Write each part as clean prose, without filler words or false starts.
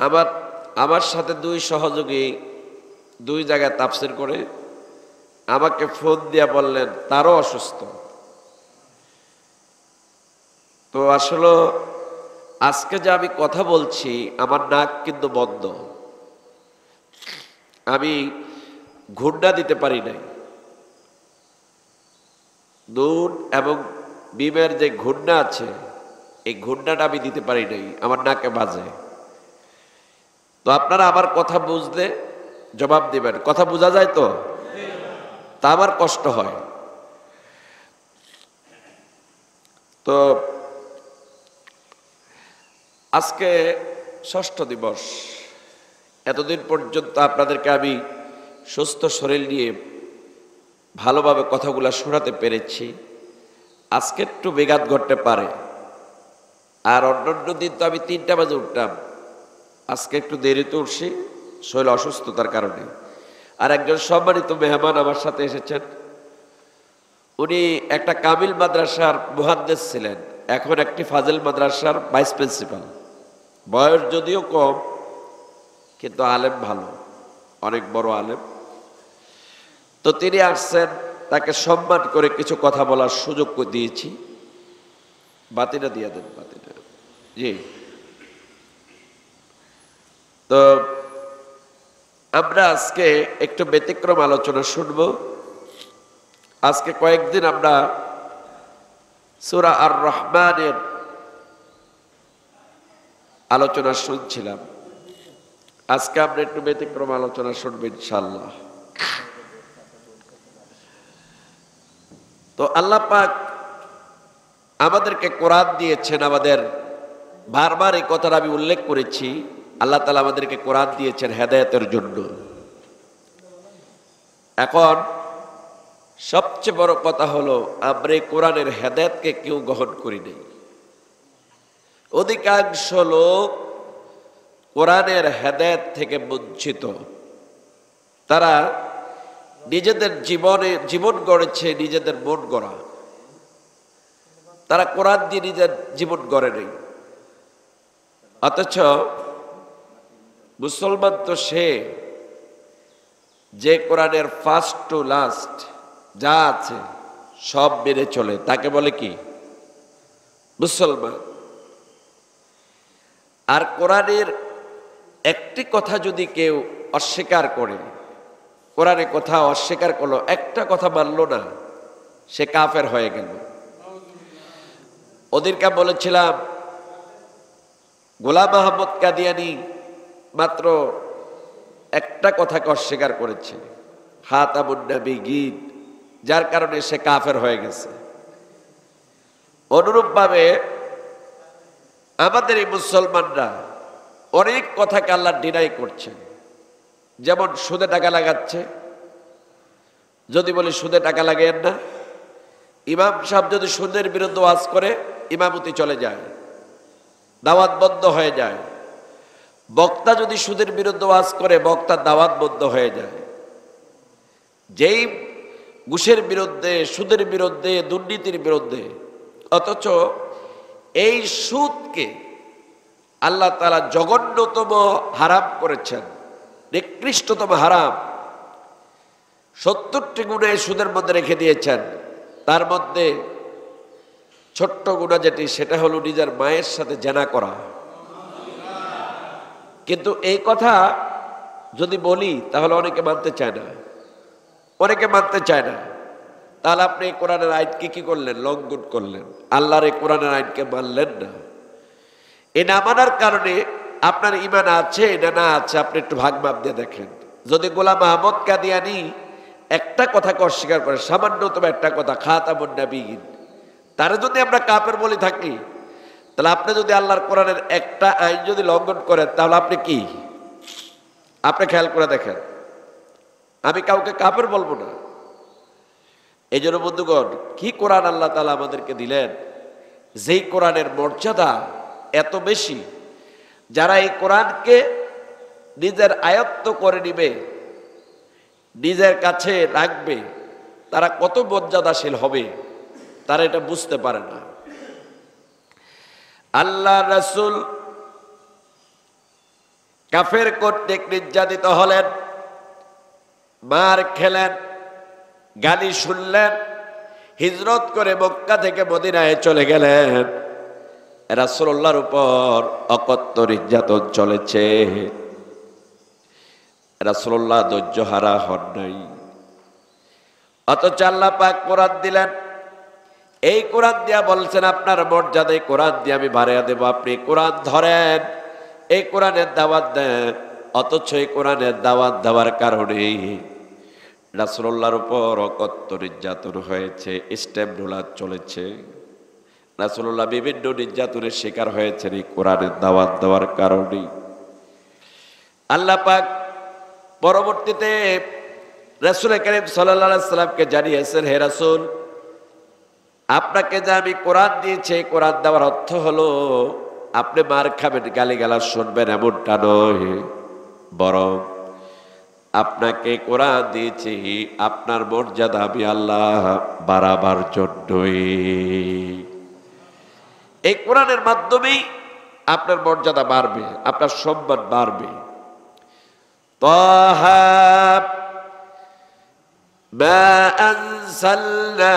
আমার আমার সাথে দুই সহযোগী দুই জায়গায় তাফসীর করে আমাকে ফোন দিয়ে বললেন তারও অসুস্থ। তো আসলে আজকে যে আমি কথা বলছি আমার নাক কিন্তু বন্ধ, আমি ঘূর্ণা দিতে পারি নাই। নুন এবং বিমের যে ঘূর্ণা আছে এই ঘূর্ণাটা আমি দিতে পারি নাই, আমার নাকে বাজে। তো আপনারা আমার কথা বুঝলে জবাব দিবেন। কথা বোঝা যায় তো? তা আমার কষ্ট হয়। তো আজকে ষষ্ঠ দিবস। এতদিন পর্যন্ত আপনাদেরকে আমি সুস্থ শরীর নিয়ে ভালোভাবে কথাগুলো শোনাতে পেরেছি। আজকে একটু বেঘাত ঘটতে পারে, আর অন্যান্য দিন তো আমি 3টা বাজে উঠতাম, আজকে একটু দেরিতে উঠছি শরীর অসুস্থতার কারণে। আর একজন সম্মানিত মেহমান আমার সাথে এসেছেন, উনি একটা কামিল মাদ্রাসার মুহাদ্দিস ছিলেন, এখন একটি ফাজিল মাদ্রাসার ভাইস প্রিন্সিপাল। বয়স যদিও কম কিন্তু আলেম ভালো, অনেক বড় আলেম। তো তিনি আসছেন, তাকে সম্মান করে কিছু কথা বলার সুযোগ দিয়েছি। বাতিটা দিয়ে দেন, বাতিটা। জি, তো আমরা আজকে একটু ব্যতিক্রম আলোচনা শুনব। আজকে কয়েকদিন আমরা সূরা আর রহমানের আলোচনা শুনছিলাম, আজকে আমরা একটু ব্যতিক্রম আলোচনা শুনব ইনশাআল্লাহ। তো আল্লাহ পাক আমাদেরকে কোরআন দিয়েছেন, আমাদের বারবার এই কথাটা আমি উল্লেখ করেছি, আল্লাহ তাআলা আমাদেরকে কোরআন দিয়েছেন হেদায়েতের জন্য। এখন সবচেয়ে বড় কথা হলো আমরা এই কোরআনের হেদায়েতকে কেউ গ্রহণ করি নাই। অধিকাংশ লোক কোরআনের হেদায়েত থেকে বঞ্চিত। তারা নিজেদের জীবন গড়েছে, নিজেদের মন গড়া। তারা কোরআন দিয়ে নিজের জীবন গড়ে নেই। অথচ মুসলমান তো সে যে কোরআনের ফার্স্ট টু লাস্ট যা আছে সব মেনে চলে, তাকে বলে কি? মুসলমান। আর কোরআনের একটি কথা যদি কেউ অস্বীকার করে, কোরআনের কথা অস্বীকার করলো, একটা কথা মানলো না, সে কাফের হয়ে গেল। ওদেরকে বলেছিলাম গোলাম আহমদ কাদিয়ানী মাত্র একটা কথাকে অস্বীকার করেছে, খাতামুন নবিয়্যিন, যার কারণে সে কাফের হয়ে গেছে। অনুরূপভাবে আমাদের এই মুসলমানরা অনেক কথাকে আল্লাহ ডিনাই করছে। যেমন সুদে টাকা লাগাচ্ছে, যদি বলি সুদে টাকা লাগাইয়েন না, ইমাম সাহেব যদি সুদের বিরুদ্ধে ওয়াজ করে ইমামতি চলে যায়, দাওয়াত বন্ধ হয়ে যায়। বক্তা যদি সুদের বিরুদ্ধে ওয়াজ করে বক্তার দাওয়াত বন্ধ হয়ে যায়। যেই ঘুষের বিরুদ্ধে, সুদের বিরুদ্ধে, দুর্নীতির বিরুদ্ধে, অথচ এই সুদকে আল্লাহ তাআলা জঘন্যতম হারাম করেছেন, নিকৃষ্টতম হারাম। 70টি গুনাহ সুদের মধ্যে রেখে দিয়েছেন। তার মধ্যে ছোট্ট গুনাহ যেটি, সেটা হলো নিজের মায়ের সাথে জেনা করা। কিন্তু এই কথা যদি বলি তাহলে অনেকে মানতে চায় না, অনেকে মানতে চায় না। তাহলে আপনি এই কোরআনের আইনকে কি করলেন? লঙ্ঘন করলেন। আল্লাহর এই কোরআনের আইনকে মানলেন না। এ না মানার কারণে আপনার ঈমান আছে না আছে আপনি একটু ভাগ মাপ দিয়ে দেখেন। যদি গোলাম আহমদ কাদিয়ানী একটা কথাকে অস্বীকার করে, সামান্যতম একটা কথা, খাতামুন নবিয়্যিন, তারে যদি আমরা কাফের বলে থাকি, তাহলে আপনি যদি আল্লাহর কোরআনের একটা আইন যদি লঙ্ঘন করেন, তাহলে আপনি কি? আপনি খেয়াল করে দেখেন, আমি কাউকে কাফের বলবো না। এই জন্য বন্ধুগণ, কি কোরআন আল্লাহ তাআলা আমাদেরকে দিলেন, যেই কোরআনের মর্যাদা এত বেশি। যারা এই কোরআনকে নিজের আয়ত্ত করে নিবে, নিজের কাছে রাখবে, তারা কত মর্যাদাশীল হবে তারা এটা বুঝতে পারে না। আল্লাহ রাসূল কাফের কর্তৃক নির্যাতিত হলেন, মার খেলেন, গালি শুনলেন, হিজরত করে মক্কা থেকে মদিনায় চলে গেলেন। রাসূলুল্লাহর উপর অকথ্য নির্যাতন চলেছে। রাসূলুল্লাহ ধৈর্যহারা হন নাই। অথচ আল্লাহ পাক কোরআন দিলেন। এই কোরআন দিয়া বলছেন আপনার মর্যাদায় কোরআন দিয়ে আমি বাড়িয়ে দেব, আপনি কোরআন ধরেন, এই কোরআনের দাওয়াত দেন। অথচ এই কোরআনের দাওয়াত দেওয়ার কারণে রাসূলুল্লাহর উপর অকথ্য নির্যাতন হয়েছে, স্টেপ রোলার চলেছে। রাসূলুল্লাহ বিভিন্ন নির্যাতনের শিকার হয়েছেন এই কোরআনের দাওয়াত দেওয়ার কারণে। আল্লাহ পাক পরবর্তীতে রাসূল কারীম সাল্লাল্লাহু আলাইহি সাল্লামকে জানিয়েছেন, হে রাসূল, আপনাকে যে আমি কোরআন দিয়েছি, কোরআন দেওয়ার অর্থ হলো আপনি মার খাবেন, গালিগালাজ শুনবেন এমনটা নয়, বরং আপনাকে কোরআন দিয়েছি আপনার মর্যাদা আমি আল্লাহ বাড়াবার জন্যই। এই কোরআনের মাধ্যমেই আপনার মর্যাদা বাড়বে, আপনার সম্মান বাড়বে। তাহা মা আনজালনা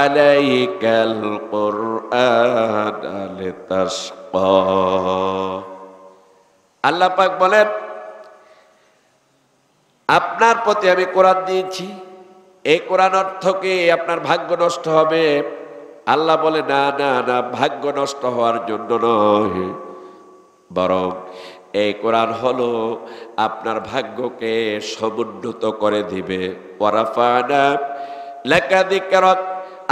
আলাইকাল কুরআন লিতাশকা। আল্লাহ পাক বলেন, আপনার প্রতি আমি কোরআন দিয়েছি, এই কোরআন অর্থ কি আপনার ভাগ্য নষ্ট হবে? আল্লাহ বলে, না না না, ভাগ্য নষ্ট হওয়ার জন্য নয়, বরং এই কোরআন হলো আপনার ভাগ্যকে সমুন্নত করে দিবে। ওয়ারাফানা লাকা যিকরাক,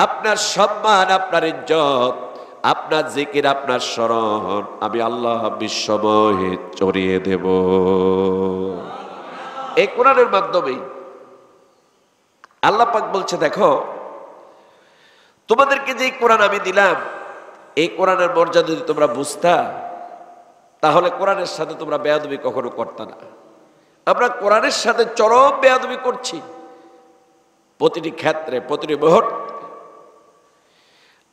আপনার সম্মান, আপনার ইজ্জত, আপনার জিকির, আপনার স্মরণ আমি আল্লাহ বিশ্বময় ছড়িয়ে দেব এই কোরআনের মাধ্যমেই। আল্লাহ পাক বলছে, দেখো তোমাদেরকে যে কোরআন আমি দিলাম, এই কোরআনের মর্যাদা যদি তোমরা বুঝতা, তাহলে কোরআনের সাথে তোমরা বেয়াদবি কখনো করতা না। আমরা কোরআনের সাথে চরম বেয়াদবি করছি প্রতিটি ক্ষেত্রে, প্রতিটি মুহূর্তে।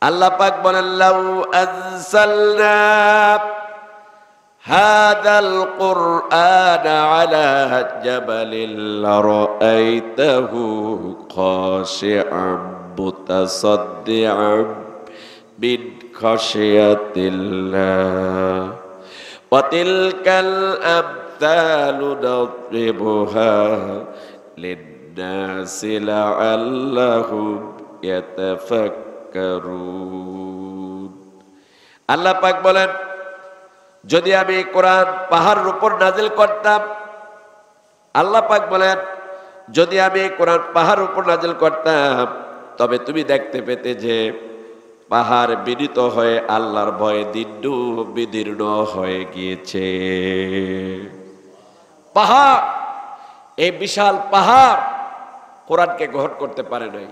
আল্লাহ পাক বলেন, লাউ আনজালনা হাযাল কুরআন আলা জাবালিন লারাআইতাহু খাশিআন মুতাসাদ্দিআন মিন খাশিয়াতিল্লাহ ওয়া তিলকাল আমসালু নাদরিবুহা লিন-নাসি লাআল্লাহুম ইয়াতাফাক্কারুন। আল্লাহ পাক বলেন, যদি আমি কোরআন পাহাড়ের উপর নাজিল করতাম, আল্লাহ পাক বলেন, যদি আমি কোরআন পাহাড়ের উপর নাজিল করতাম, তবে তুমি দেখতে পেতে যে পাহাড় বিনীত হয়ে আল্লাহর ভয়ে দীর্ঘ বিদীর্ণ হয়ে গিয়েছে। পাহাড়, এই বিশাল পাহাড় কোরআনকে গ্রহণ করতে পারে নাই।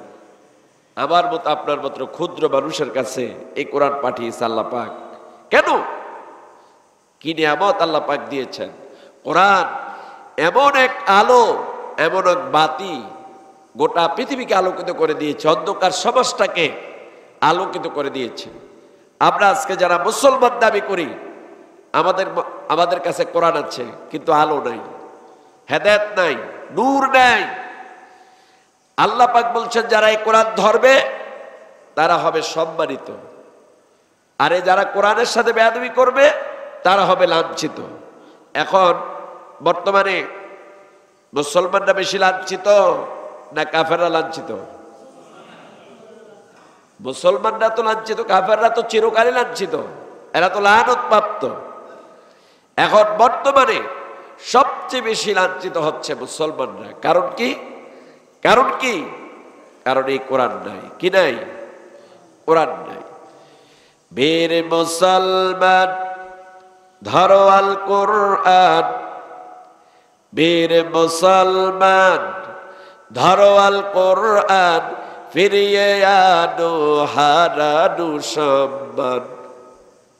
আমার মতো আপনার মতো ক্ষুদ্র মানুষের কাছে এই কোরআন পাঠিয়েছে আল্লাহ পাক। কেন? কি নিয়ামত আল্লাহ পাক দিয়েছেন। কোরআন এমন এক আলো, এমন এক বাতি, গোটা পৃথিবীকে আলোকিত করে দিয়েছে, অন্ধকার সমাজটাকে আলোকিত করে দিয়েছে। আমরা আজকে যারা মুসলমান দাবি করি, আমাদের কাছে কোরআন আছে, কিন্তু আলো নাই, হেদায়েত নাই, নূর নাই। আল্লাহ পাক বলছেন, যারা এই কোরআন ধরবে তারা হবে সম্মানিত, আর যারা কোরআনের সাথে বেয়াদবি করবে তারা হবে লাঞ্ছিত। এখন বর্তমানে মুসলমানরা বেশি লাঞ্ছিত না কাফেররা লাঞ্ছিত? মুসলমানরা তো লাঞ্ছিত, কাফেররা তো চিরকালই লাঞ্ছিত, এরা তো লানত প্রাপ্ত। এখন বর্তমানে সবচেয়ে বেশি লাঞ্ছিত হচ্ছে মুসলমানরা। কারণ কি? কারণ কি? কারণ এই কোরআন নাই। কি নাই? কোরআন নাই। বীর মুসলমান ধরো আল কোরআন, বীর মুসলমান ধরো আল কোরআন, ফিরিয়ে আনো হারানো সম্মান।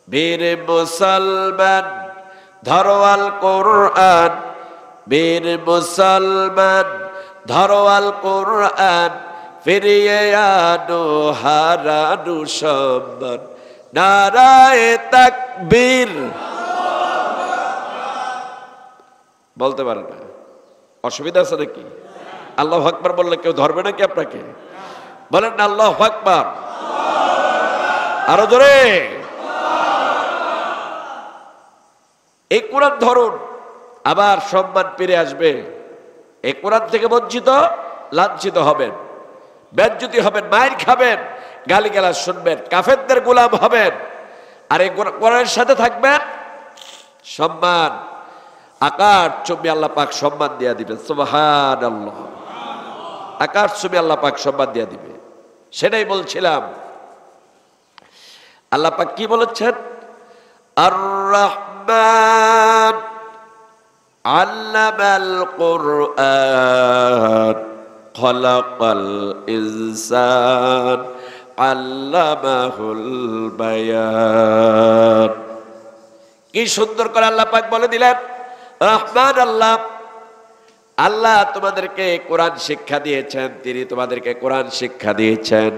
বীর মুসলমান ধরো আল কোরআন, বীর মুসলমান ধরো আল কোরআন, ফিরিয়ে আনো হারানো সম্মান। নারায়ে তাকবীর, বলতে পারে না, অসুবিধা আছে নাকি? আল্লাহু আকবার বললে কেউ ধরবে নাকি আপনাকে? বলেন না আল্লাহু আকবার, আরো জোরে। এই কোরআন ধরুন, আবার সম্মান ফিরে আসবে। এই কোরআন থেকে বঞ্চিত, লাঞ্ছিত হবেন, বেজ্জতি হবেন, মাইর খাবেন, গালিগালাজ শুনবেন, কাফেরদের গোলাম হবেন। আর এই কোরআনের সাথে থাকবেন, সম্মান আকাশ চুম্বি আল্লাহ পাক সম্মান দিয়া দিবেন। সুবহানাল্লাহ, আকাশ চুম্বি আল্লাহ পাক সম্মান দিয়া দিবে। সেটাই বলছিলাম, আল্লাহ পাক কি বলেছেন? আর রহমান আল্লামাল কুরআন খালাকাল ইনসান আল্লামাহুল বায়ান। কি সুন্দর করে আল্লাহ পাক বলে দিলেন, রহমান আল্লাহ, আল্লাহ তোমাদেরকে কোরআন শিক্ষা দিয়েছেন, তিনি তোমাদেরকে কোরআন শিক্ষা দিয়েছেন।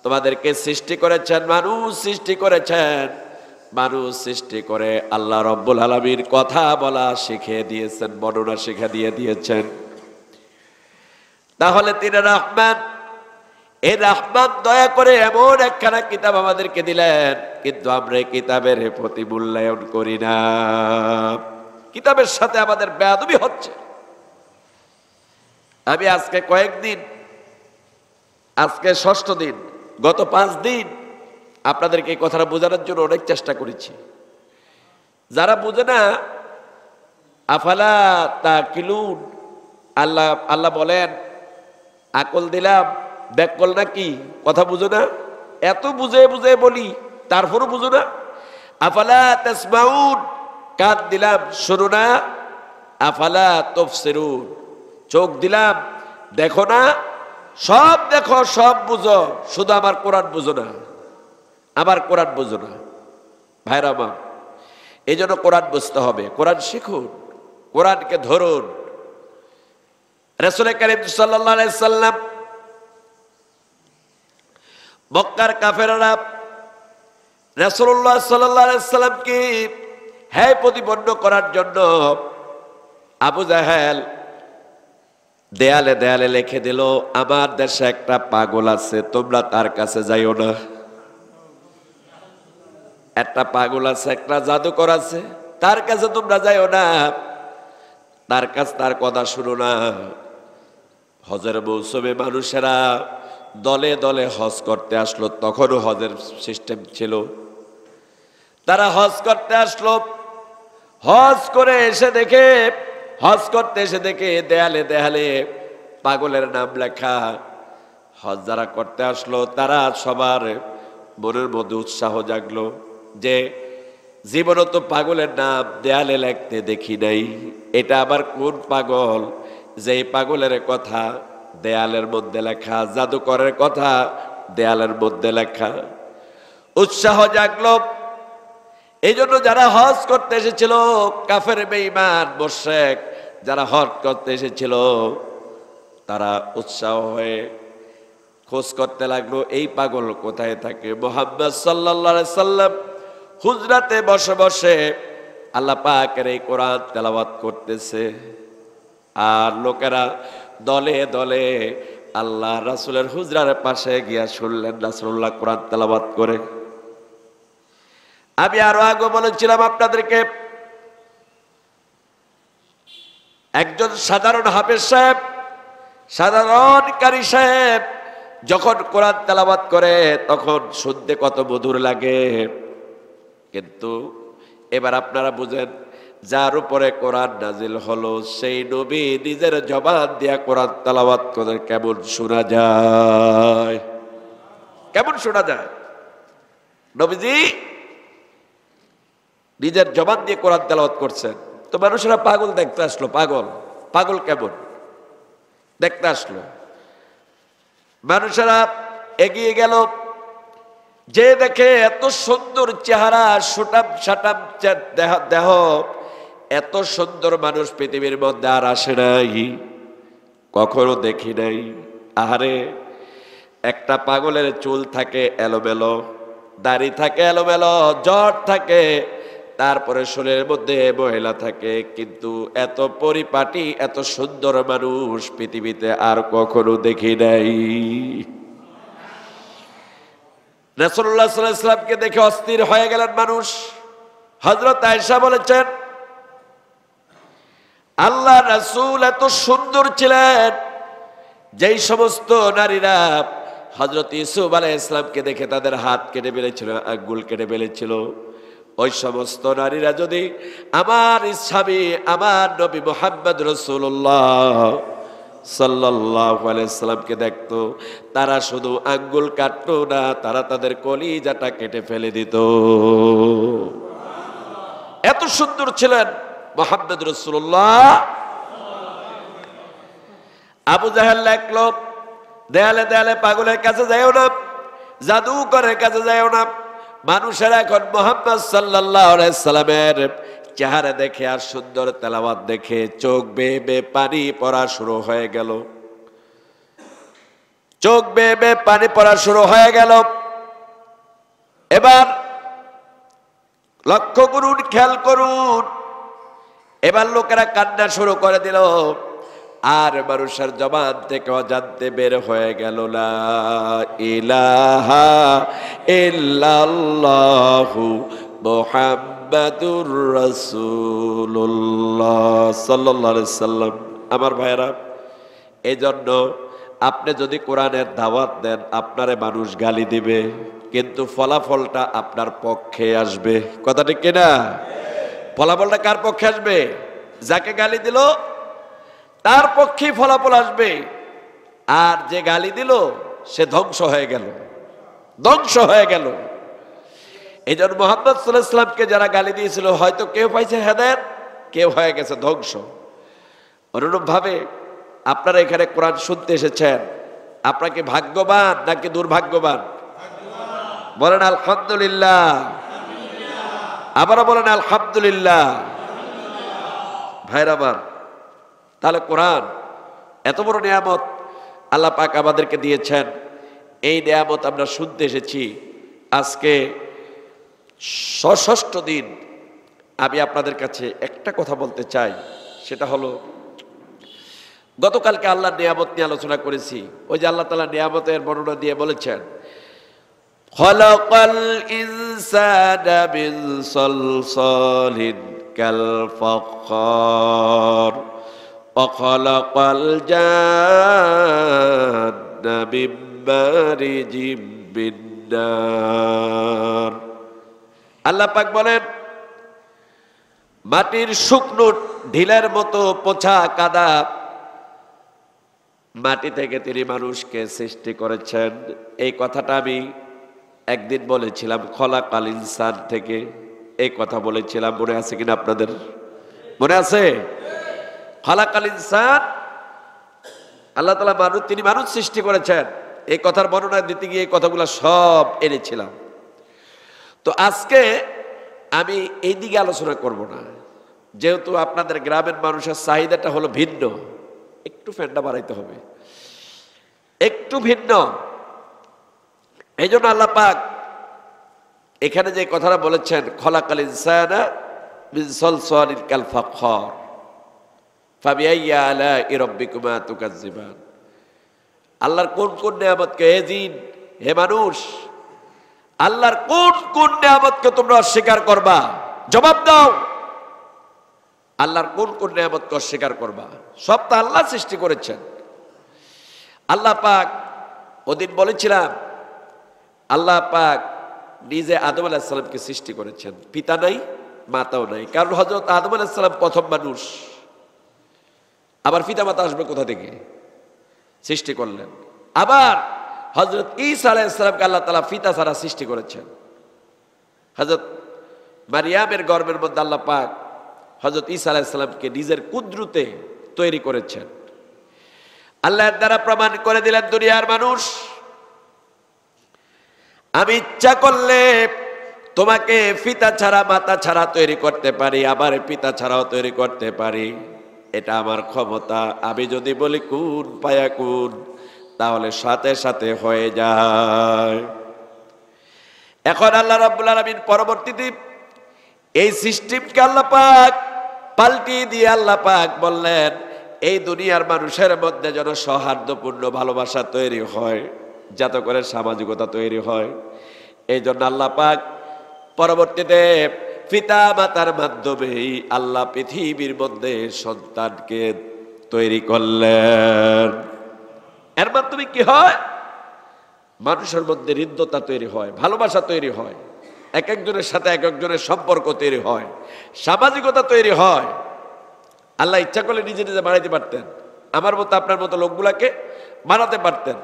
তোমাদেরকে সৃষ্টি করেছেন, মানুষ সৃষ্টি করেছেন, মানুষ সৃষ্টি করে আল্লাহ রব্বুল আলামিন কথা বলা শিখিয়ে দিয়েছেন, বর্ণনা শিক্ষা দিয়ে দিয়েছেন। তাহলে তিনি রহমান, এই রহমান দয়া করে এমন একখানা কিতাব আমাদেরকে দিলেন, কিন্তু আমরা এই কিতাবের প্রতি মূল্যায়ন করি না। কিতাবের সাথে আমাদের বেয়াদবি হচ্ছে। আমি আজকে কয়েকদিন, আজকে 6ষ্ঠ দিন, গত 5 দিন আপনাদেরকে এই কথাটা বোঝানোর জন্য অনেক চেষ্টা করেছি। যারা বুঝে না, আফালা তাকিলুন, আল্লাহ বলেন আকল দিলাম, ব্যাকল নাকি, কথা বুঝো না? এত বুঝে বুঝে বলি, তারপরও বুঝো না। আফালা তাসমাউন, কান দিলাম, শোনো না। আফালা তুবসিরুন, চোখ দিলাম, দেখো না। সব দেখো, সব বুঝো, শুধু আমার কোরআন বুঝো না, আমার কোরআন বুঝো না। ভাইরা আমার, এই জন্য কোরআন বুঝতে হবে, কোরআন শিখুন, কোরআনকে ধরুন। রাসূল কারীম সাল্লাল্লাহু আলাইহি সাল্লাম, মক্কার কাফেররা রাসূলুল্লাহ সাল্লাল্লাহু আলাইহি সাল্লামকে হ্যায় প্রতিপন্ন করার জন্য আবু জাহেল দেয়ালে দেয়ালে লিখে দিল, আমার দেশে একটা পাগল আছে, তোমরা তার কাছে যাইও না। একটা পাগল আছে, একটা জাদুকর আছে, তার কাছে তোমরা যাইও না, তার কাছে তার কথা শুনো না। হজের মৌসুমে মানুষেরা দলে দলে হজ করতে আসলো, তখনও হজের সিস্টেম ছিল। তারা হজ করতে আসলো, হজ করে এসে দেখে, হজ করতে এসে দেখে দেয়ালে দেয়ালে পাগলের নাম লেখা। হজ যারা করতে আসলো, তারা সবার মনের মধ্যে উৎসাহ জাগলো যে জীবনে তো পাগলের নাম দেয়ালে লিখতে দেখি নাই, এটা আবার কোন পাগল, যে পাগলের কথা দেয়ালের মধ্যে লেখা, জাদুকরের কথা দেয়ালের মধ্যে লেখা। উৎসাহ জাগলো। এই জন্য যারা হজ করতে এসেছিল, কাফের বেঈমান মুশরিক যারা হজ করতে এসেছিল, তারা উৎসাহ হয়ে খোঁজ করতে লাগলো, এই পাগল কোথায় থাকে। মুহাম্মদ সাল্লাল্লাহু আলাইহি সাল্লাম হুজরাতে বসে বসে আল্লাহ পাকের এই কোরআন তেলাওয়াত করতেছে, আর লোকেরা দলে দলে আল্লাহ রাসূলের হুজরার পাশে গিয়া শুনলেন রাসূলুল্লাহ কোরআন তেলাওয়াত করে। আমি আরো আগে বলেছিলাম আপনাদেরকে, একজন সাধারণ হাফেজ সাহেব, সাধারণ কারি সাহেব যখন কোরআন তেলাওয়াত করে তখন শুনতে কত মধুর লাগে। কিন্তু এবার আপনারা বুঝেন, যার উপরে কোরআন নাজিল হলো সেই নবী নিজের জবান দিয়া কোরআন তেলাওয়াত করে কেমন শোনা যায়, কেমন শোনা যায়? নবীজি নিজের জবান দিয়ে কোরআন তেলাওয়াত করছেন, তো মানুষেরা পাগল দেখতে আসলো। পাগল, পাগল কেমন দেখতে আসলো। মানুষেরা এগিয়ে গেল, যে দেখে এত সুন্দর চেহারা, সুটাম সাটাম দেহ, এত সুন্দর মানুষ পৃথিবীর মধ্যে আর আসে নাই, কখনো দেখি নাই। আহারে, একটা পাগলের চুল থাকে এলোমেলো, দাড়ি থাকে এলোমেলো, জট থাকে, তারপরে শরীরের মধ্যে মহিলা থাকে, কিন্তু এত পরিপাটি এত সুন্দর মানুষ পৃথিবীতে আর কখনো দেখি নাই। রাসূলুল্লাহ সাল্লাল্লাহু আলাইহি ওয়াসাল্লামকে দেখে অস্থির হয়ে গেলেন মানুষ। হযরত আয়েশা বলেছেন, আল্লাহ রাসূল এত সুন্দর ছিলেন, যেই সমস্ত নারীরা হযরত ইউসুফ আলাইহিস সালামকে দেখে তাদের হাত কেটে ফেলেছিল, আঙ্গুল কেটে ফেলেছিল, ওই সমস্ত নারীরা যদি আমার স্বামী আমার নবী মুহাম্মদ রাসূলুল্লাহ সাল্লাল্লাহু আলাইহি সাল্লামকে দেখতো, তারা শুধু আঙ্গুল কাটতো না, তারা তাদের কলিজাটা কেটে ফেলে দিত। এত সুন্দর ছিলেন মুহাম্মদ রাসূলুল্লাহ। আবু জাহেল লেখলো, দেয়ালে দেয়ালে পাগলের কাছে যাইও না, জাদুকরের কাছে যাইও না। মানুষের এখন মুহাম্মদ সাল্লাল্লাহু আলাইহি সাল্লামের চেহারা দেখে আর সুন্দর তেলাওয়াত দেখে চোখ বেয়ে বেয়ে পানি পড়া শুরু হয়ে গেল, চোখ বেয়ে বেয়ে পানি পড়া শুরু হয়ে গেল। এবার লক্ষ্য করুন, খেয়াল করুন, এবার লোকেরা কান্না শুরু করে দিল, আর মানুষের জবান থেকে অজান্তে বের হয়ে গেল, লা ইলাহা ইল্লাল্লাহু মুহাম্মাদুর রাসূলুল্লাহ সাল্লাল্লাহু আলাইহি সাল্লাম। আমার ভাইরা, এই জন্য আপনি যদি কোরআনের দাওয়াত দেন, আপনারে মানুষ গালি দিবে, কিন্তু ফলাফলটা আপনার পক্ষে আসবে। কথা ঠিক কিনা? ফলাফলটা কার পক্ষে আসবে? যাকে গালি দিল তার পক্ষেই ফলাফল আসবে, আর যে গালি দিল সে ধ্বংস হয়ে গেল, ধ্বংস হয়ে গেল। এই জন্য মুহাম্মদ সাল্লাল্লাহু আলাইহি ওয়াসাল্লামকে যারা গালি দিয়েছিল, হয়তো কেউ পাইছে হেদায়েত, কেউ হয়ে গেছে ধ্বংস। অনুরূপ ভাবে আপনারা এখানে কোরআন শুনতে এসেছেন, আপনাকে ভাগ্যবান নাকি দুর্ভাগ্যবান? বলেন আলহামদুলিল্লাহ, আবারও বলেন আলহামদুলিল্লাহ। ভাইরা আমার, তাহলে কোরআন এত বড় নিয়ামত আল্লাহ পাক আমাদেরকে দিয়েছেন, এই নিয়ামত আমরা শুনতে এসেছি। আজকে ৬৬ দিন আমি আপনাদের কাছে একটা কথা বলতে চাই, সেটা হলো গতকালকে আল্লাহর নিয়ামত নিয়ে আলোচনা করেছি। ওই যে আল্লাহ তাআলা নিয়ামতের বর্ণনা দিয়ে বলেছেন, খালাকাল ইনসানা মিন সালসালিন কাল ফাখখার ওয়া খালাকাল জান্না মিন মারিজিম মিন নার। আল্লাহ পাক বলেন, মাটির শুকনো ঢিলের মতো পোছা কাদা মাটি থেকে তিনি মানুষকে সৃষ্টি করেছেন। এই কথাটা আমি একদিন বলেছিলাম, খলাকাল ইনসান থেকে এই কথা বলেছিলাম, মনে আছে কিনা আপনাদের? মনে আছে? খলাকাল ইনসান, আল্লাহ তাআলা তিনি মানুষ সৃষ্টি করেছেন। এই কথার বর্ণনা দিতে গিয়ে এই কথাগুলো সব এনেছিলাম। তো আজকে আমি এই দিকে আলোচনা করব না, যেহেতু আপনাদের গ্রামের মানুষের চাহিদাটা হলো ভিন্ন, একটু ফ্যানটা বাড়াইতে হবে, একটু ভিন্ন। এই জন্য আল্লাহ পাক এখানে যে কথাটা বলেছেন, খলাকাল ইনসানা মিন সালসালিন কাল ফাখখার ফাবিআইয়ি আলাই রাব্বিকুমা তুকাজ্জিবান। আল্লাহর কোন কোন নিয়ামতকে, হে জিন, হে মানুষ, আল্লাহর কোন কোন নিয়ামতকে তোমরা অস্বীকার করবা? জবাব দাও। আল্লাহর কোন কোন নিয়ামতকে অস্বীকার করবা? সব তো আল্লাহ সৃষ্টি করেছেন। আল্লাহ পাক ওদিন বলেছিলাম, আল্লাহ পাক নিজে আদম আলাইহিস সালামকে সৃষ্টি করেছেন, পিতা নাই মাতাও নাই, কারণ হযরত আদম আলাইহিস সালাম প্রথম মানুষ, আবার পিতা মাতা আসবে কোথা থেকে? সৃষ্টি করলেন। আবার হযরত ঈসা আলাইহিস সালামকে আল্লাহ তাআলা পিতা ছাড়া সৃষ্টি করেছেন। হযরত মারিয়ামের গর্ভের মধ্যে আল্লাহ পাক হযরত ঈসা আলাইহিস সালামকে নিজের কুদরতে তৈরি করেছেন। আল্লাহর দ্বারা প্রমাণ করে দিলেন দুনিয়ার মানুষ, আমি ইচ্ছা করলে তোমাকে পিতা ছাড়া মাতা ছাড়া তৈরি করতে পারি, আবার পিতা ছাড়াও তৈরি করতে পারি। এটা আমার ক্ষমতা। আমি যদি বলি কুন ফায়াকুন, তাহলে সাথে সাথে হয়ে যায়। এখন আল্লাহ রাব্বুল আলামিন পরবর্তীতে এই সিস্টেমকে আল্লাহ পাক পাল্টিয়ে দিয়ে আল্লাহ পাক বললেন এই দুনিয়ার মানুষের মধ্যে যেন সৌহার্দ্যপূর্ণ ভালোবাসা তৈরি হয়, যাতে করে সামাজিকতা তৈরি হয়। এই জন্য আল্লাহ পাক পরবর্তীতে পিতা মাতার মাধ্যমেই আল্লাহ পৃথিবীর মধ্যে সন্তানকে তৈরি করলেন। এর মাধ্যমে কি হয়? মানুষের মধ্যে হৃদ্যতা তৈরি হয়, ভালোবাসা তৈরি হয়, এক একজনের সাথে এক একজনের সম্পর্ক তৈরি হয়, সামাজিকতা তৈরি হয়। আল্লাহ ইচ্ছা করলে নিজে নিজে বানাইতে পারতেন, আমার মতো আপনার মতো লোকগুলাকে বানাতে পারতেন।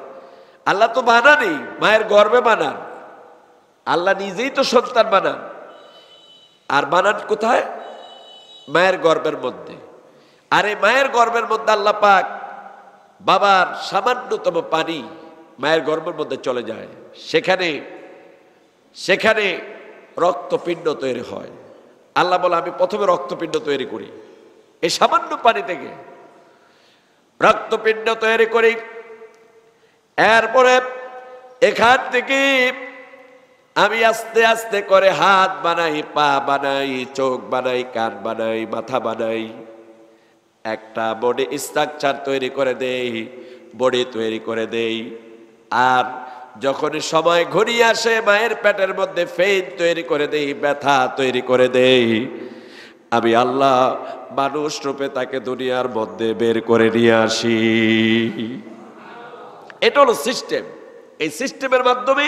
আল্লাহ তো বানানই, মায়ের গর্ভে বানান। আল্লাহ নিজেই তো সন্তান বানান। আর বানান কোথায়? মায়ের গর্ভের মধ্যে। আর এই মায়ের গর্ভের মধ্যে আল্লাহ পাক বাবার সামান্যতম পানি মায়ের গর্ভের মধ্যে চলে যায়, সেখানে রক্তপিণ্ড তৈরি হয়। আল্লাহ বলে আমি প্রথমে রক্তপিণ্ড তৈরি করি, এই সামান্য পানি থেকে রক্তপিণ্ড তৈরি করি। এরপরে এখান থেকে আমি আস্তে আস্তে করে হাত বানাই, পা বানাই, চোখ বানাই, কান বানাই, মাথা বানাই, একটা বডি স্ট্রাকচার তৈরি করে দেই, বডি তৈরি করে দেই। আর যখন সময় ঘনিয়ে আসে মায়ের পেটের মধ্যে পেইন তৈরি করে দেই, ব্যথা তৈরি করে দেই। আমি আল্লাহ মানুষ রূপে তাকে দুনিয়ার মধ্যে বের করে নিয়ে আসি। এটা হলো সিস্টেম। এই সিস্টেমের মাধ্যমে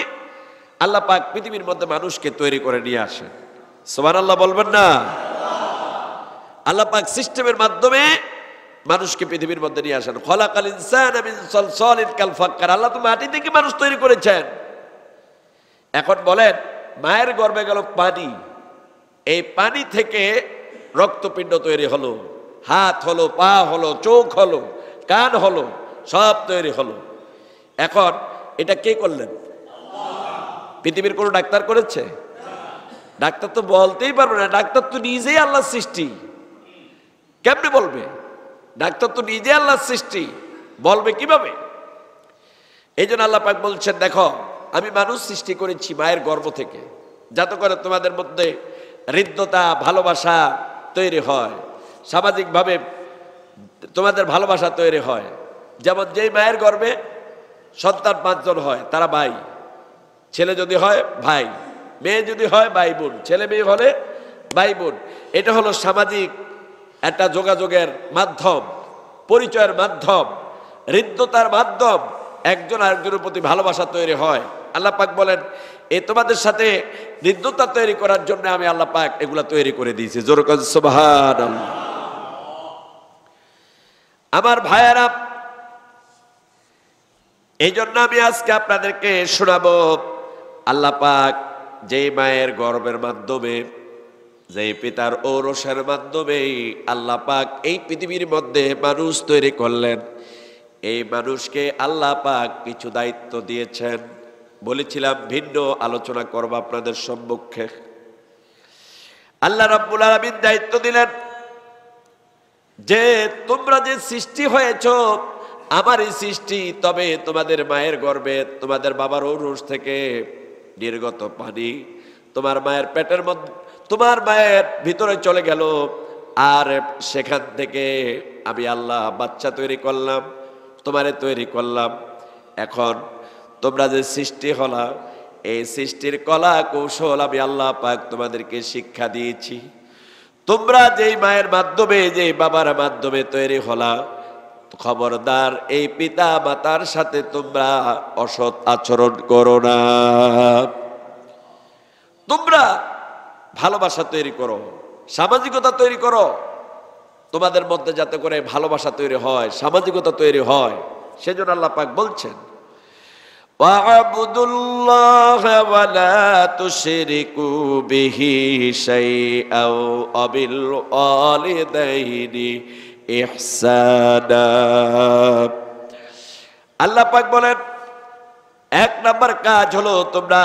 আল্লাহ পাক পৃথিবীর মধ্যে মানুষকে তৈরি করে নিয়ে আসেন। সুবহানাল্লাহ বলবেন না? আল্লাহ পাক সিস্টেমের মাধ্যমে মানুষকে পৃথিবীর মধ্যে নিয়ে আসেন। খলাকাল ইনসানা মিন সালসালিন কাল ফাক্কার। আল্লাহ তো মাটি থেকে মানুষ তৈরি করেছেন। এখন বলেন, মায়ের গর্ভে গেল পানি, এই পানি থেকে রক্তপিণ্ড তৈরি হলো, হাত হলো, পা হলো, চোখ হলো, কান হলো, সব তৈরি হলো। এখন এটা কে করলেন? পৃথিবীর কোনো ডাক্তার করেছে? ডাক্তার তো বলতেই পারবে না, ডাক্তার তো নিজেই আল্লাহর সৃষ্টি। কেমনে বলবে? ডাক্তার তো নিজে আল্লাহর সৃষ্টি, বলবে কিভাবে? এই জন্য আল্লাহ পাক বলছেন, দেখো আমি মানুষ সৃষ্টি করেছি মায়ের গর্ভ থেকে, যাতে করে তোমাদের মধ্যে হৃদ্যতা, ভালোবাসা তৈরি হয়, সামাজিকভাবে তোমাদের ভালোবাসা তৈরি হয়। যেমন যেই মায়ের গর্ভে সন্তান 5 জন হয়, তারা ভাই, ছেলে যদি হয় ভাই, মেয়ে যদি হয় ভাই বোন, ছেলে মেয়ে হলে ভাই বোন। এটা হলো সামাজিক একটা যোগাযোগের মাধ্যম, পরিচয়ের মাধ্যম, হৃদ্যতার মাধ্যম, একজন আরেকজনের প্রতি ভালোবাসা তৈরি হয়। আল্লাহ পাক বলেন এই তোমাদের সাথে হৃদ্যতা তৈরি করার জন্য আমি আল্লাহ পাক এগুলা তৈরি করে দিয়েছি। জোরে বলেন সুবহানাল্লাহ। আমার ভাইয়েরা, এই জন্য আমি আজকে আপনাদেরকে শোনাবো আল্লাহ পাক যেই মায়ের গর্ভের মাধ্যমে, যেই পিতার ঔরসের মাধ্যমে আল্লাহ পাক এই পৃথিবীর মধ্যে মানুষ তৈরি করলেন। এই মানুষকে আল্লাহ পাক কিছু দায়িত্ব দিয়েছেন। বলেছিলাম ভিন্ন আলোচনা করব আপনাদের সম্মুখে। আল্লাহ রাব্বুল আলামিন দায়িত্ব দিলেন যে তোমরা যে সৃষ্টি হয়েছো আমারই সৃষ্টি, তবে তোমাদের মায়ের গর্ভে তোমাদের বাবার ঔরস থেকে নির্গত পানি তোমার মায়ের পেটের মধ্যে, তোমার মায়ের ভিতরে চলে গেল, আর সেখান থেকে আমি আল্লাহ বাচ্চা তৈরি করলাম, তোমারে তৈরি করলাম। এখন তোমরা যে সৃষ্টি হলা, এই সৃষ্টির কলা কৌশল আমি আল্লাহ পাক তোমাদেরকে শিক্ষা দিয়েছি। তোমরা যেই মায়ের মাধ্যমে, যেই বাবার মাধ্যমে তৈরি হলা, খবরদার এই পিতা মাতার সাথে তোমরা অসৎ আচরণ করো না। তোমরা ভালোবাসা তৈরি করো, সামাজিকতা তৈরি করো, তোমাদের মধ্যে যাতে করে ভালোবাসা তৈরি হয়, সামাজিকতা তৈরি হয়। সেজন্য আল্লাহ পাক বলছেন ওয়া'বুদুল্লাহা ওয়া লা তুশরিকু বিহি শাইআও ওয়া বিল ওয়ালিদাইনি ইহসানা। আল্লাহ পাক বলেন 1 নাম্বার কাজ হলো তোমরা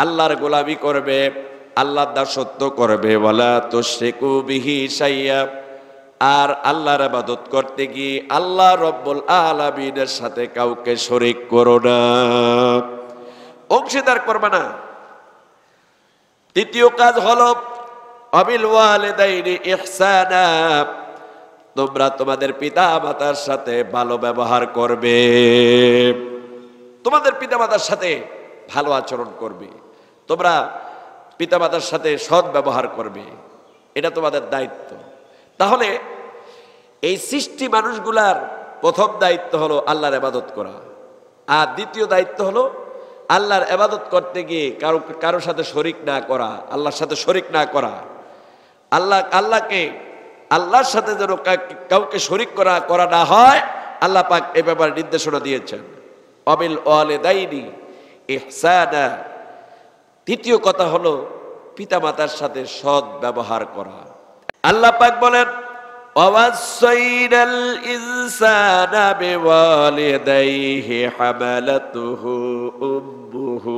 আল্লাহর গোলামি করবে, আল্লাহর দাসত্ব করবে। ওয়ালা তুশরিকু বিহি শাইআ, আর আল্লাহর ইবাদত করতে গিয়ে আল্লাহ রব্বুল আলামিনের সাথে কাউকে শরীক করো না, অংশীদার করবে না। দ্বিতীয় কাজ হলো অবিল ওয়ালিদাইনি ইহসানা, তোমরা তোমাদের পিতা মাতার সাথে ভালো ব্যবহার করবে, তোমাদের পিতা মাতার সাথে ভালো আচরণ করবে, তোমরা পিতা মাতার সাথে সৎ ব্যবহার করবে, এটা তোমাদের দায়িত্ব। তাহলে এই সৃষ্টি মানুষগুলার প্রথম দায়িত্ব হলো আল্লাহর ইবাদত করা, আর দ্বিতীয় দায়িত্ব হলো আল্লাহর ইবাদত করতে গিয়ে কারোর সাথে শরিক না করা, আল্লাহর সাথে শরিক না করা। আল্লাহর সাথে যেন কাউকে শরিক করা না হয়, আল্লাহ পাক এই ব্যাপারে নির্দেশনা দিয়েছেন। অবিল ওয়ালিদাইনি ইহসানা, তৃতীয় কথা হলো পিতামাতার সাথে সৎ ব্যবহার করা। আল্লাহ পাক বলেন ওয়াসাইনাল ইনসানা বিওয়ালিদাইহি হামালাতুহু উম্মুহু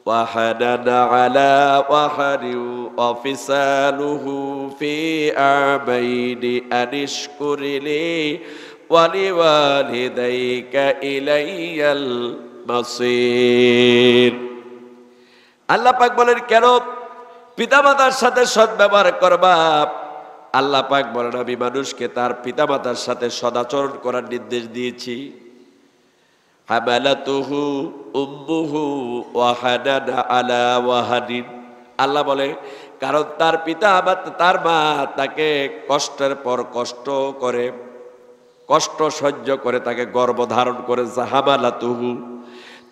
ওয়াহানানা আলা ওয়াহারিন ওয়াফিসালুহু ফি আবাইনি আনিশকুরলি ওয়ালিওয়ালিদাইকা ইলাইয়াল মাসির। আল্লাহ পাক বলেন কেন পিতামাতার সাথে সৎ ব্যবহার করবা? আল্লাহ পাক বলেন আমি মানুষকে তার পিতামাতার সাথে সদাচরণ করার নির্দেশ দিয়েছি। হামালাতুহু উম্মুহু ওয়াহানানা আলা ওয়াহানিন, আল্লাহ বলে কারণ তার তার মা তাকে কষ্টের পর কষ্ট করে, কষ্ট সহ্য করে তাকে গর্ভধারণ করেছে। হামালাতুহু,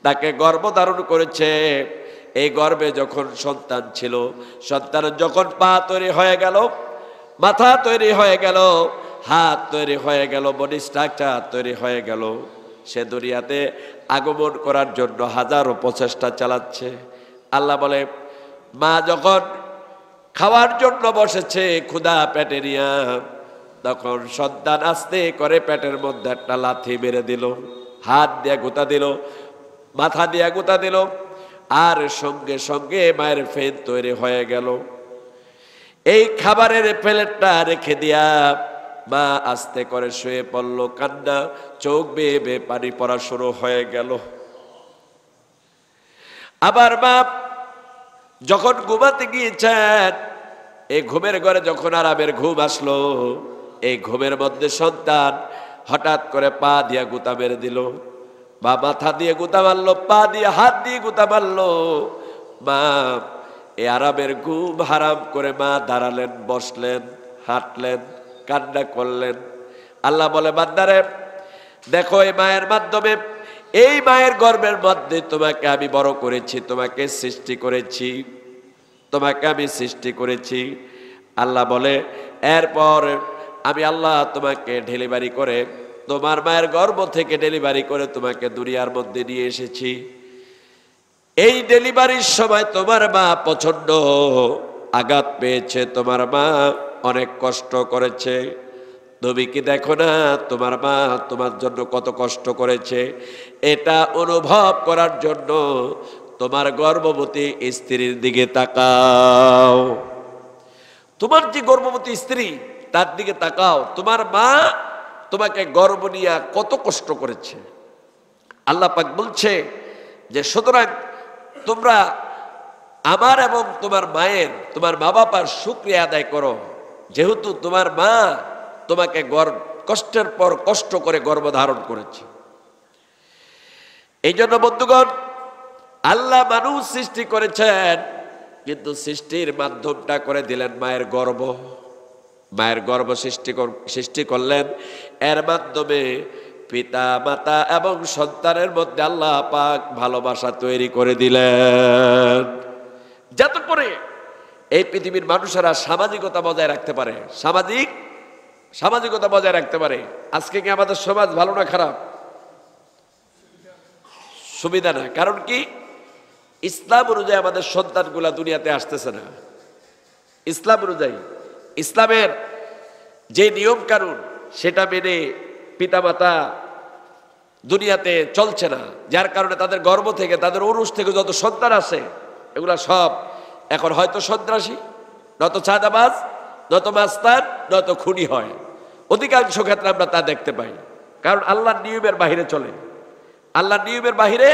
তাকে গর্ভধারণ করেছে। এই গর্ভে যখন সন্তান ছিল, সন্তানের যখন পা তৈরি হয়ে গেল, মাথা তৈরি হয়ে গেল, হাত তৈরি হয়ে গেল, বডি স্ট্রাকচার তৈরি হয়ে গেল, সে দুনিয়াতে আগমন করার জন্য হাজারো প্রচেষ্টা চালাচ্ছে। আল্লাহ বলে মা যখন খাওয়ার জন্য বসেছে ক্ষুধা পেটে নিয়া, তখন সন্তান আস্তে করে পেটের মধ্যে একটা লাথি মেরে দিল, হাত দিয়ে গুঁতা দিল, মাথা দিয়ে গুঁতা দিল, আর সঙ্গে সঙ্গে মায়ের ফেন তৈরি হয়ে গেল। এই খাবারের প্লেটটা রেখে দিয়া মা আস্তে করে শুয়ে পড়লো, কান্না, চোখ বেয়ে বেয়ে পানি পড়া শুরু হয়ে গেল। আবার মা যখন ঘুমাতে গিয়েছেন, এই ঘুমের ঘরে যখন আরামের ঘুম আসলো, এই ঘুমের মধ্যে সন্তান হঠাৎ করে পা দিয়া গুঁতা মেরে দিল, বা মাথা দিয়ে গুঁতা মারলো, পা দিয়ে হাত দিয়ে গুঁতা মারলো। মা এই আরামের ঘুম হারাম করে মা দাঁড়ালেন, বসলেন, হাঁটলেন, কান্না করলেন। আল্লাহ বলে বান্দারে দেখো, এই মায়ের মাধ্যমে, এই মায়ের গর্ভের মধ্যে তোমাকে আমি বড় করেছি, তোমাকে সৃষ্টি করেছি, তোমাকে আমি সৃষ্টি করেছি। আল্লাহ বলে এরপর আমি আল্লাহ তোমাকে ডেলিভারি করে, তোমার মায়ের গর্ভ থেকে ডেলিভারি করে তোমাকে দুনিয়ার মধ্যে নিয়ে এসেছি। এই ডেলিভারির সময় তোমার মা প্রচন্ড আঘাত পেয়েছে, তোমার মা অনেক কষ্ট করেছে। তুমি কি দেখো না তোমার মা তোমার জন্য কত কষ্ট করেছে? এটা অনুভব করার জন্য তোমার গর্ভবতী স্ত্রীর দিকে তাকাও। তোমার যে গর্ভবতী স্ত্রী তার দিকে তাকাও, তোমার মা তোমাকে গর্ভ নিয়ে কত কষ্ট করেছে। আল্লাহ পাক বলছে যে সুতরাং তোমরা আমার এবং তোমার মায়ের, তোমার মা বাবার শুকরিয়া আদায় করো, যেহেতু তোমার মা তোমাকে কষ্টের পর কষ্ট করে গর্ভধারণ করেছে। এই জন্য বন্ধুগণ, আল্লাহ মানুষ সৃষ্টি করেছেন, কিন্তু সৃষ্টির মাধ্যমটা করে দিলেন মায়ের গর্ভ। মায়ের গর্ভ সৃষ্টি করলেন, এর মাধ্যমে পিতা মাতা এবং সন্তানের মধ্যে আল্লাহ পাক ভালোবাসা তৈরি করে দিলেন, যাতে করে এই পৃথিবীর মানুষেরা সামাজিকতা বজায় রাখতে পারে, সামাজিকতা বজায় রাখতে পারে। আজকে কি আমাদের সমাজ ভালো না খারাপ? সুবিধা না। কারণ কি? ইসলাম অনুযায়ী আমাদের সন্তানগুলা দুনিয়াতে আসতেছে না। ইসলাম অনুযায়ী, ইসলামের যে নিয়ম কানুন সেটা মেনে পিতামাতা দুনিয়াতে চলছে না, যার কারণে তাদের গর্ভ থেকে, তাদের উরুস থেকে যত সন্তান আসে, এগুলা সব এখন হয়তো সন্ত্রাসী, নত চাঁদাবাজ, নত মাস্তান, নত খুনি হয়। অধিকাংশ ক্ষেত্রে আমরা তা দেখতে পাই, কারণ আল্লাহর নিয়মের বাহিরে চলে, আল্লাহর নিয়মের বাহিরে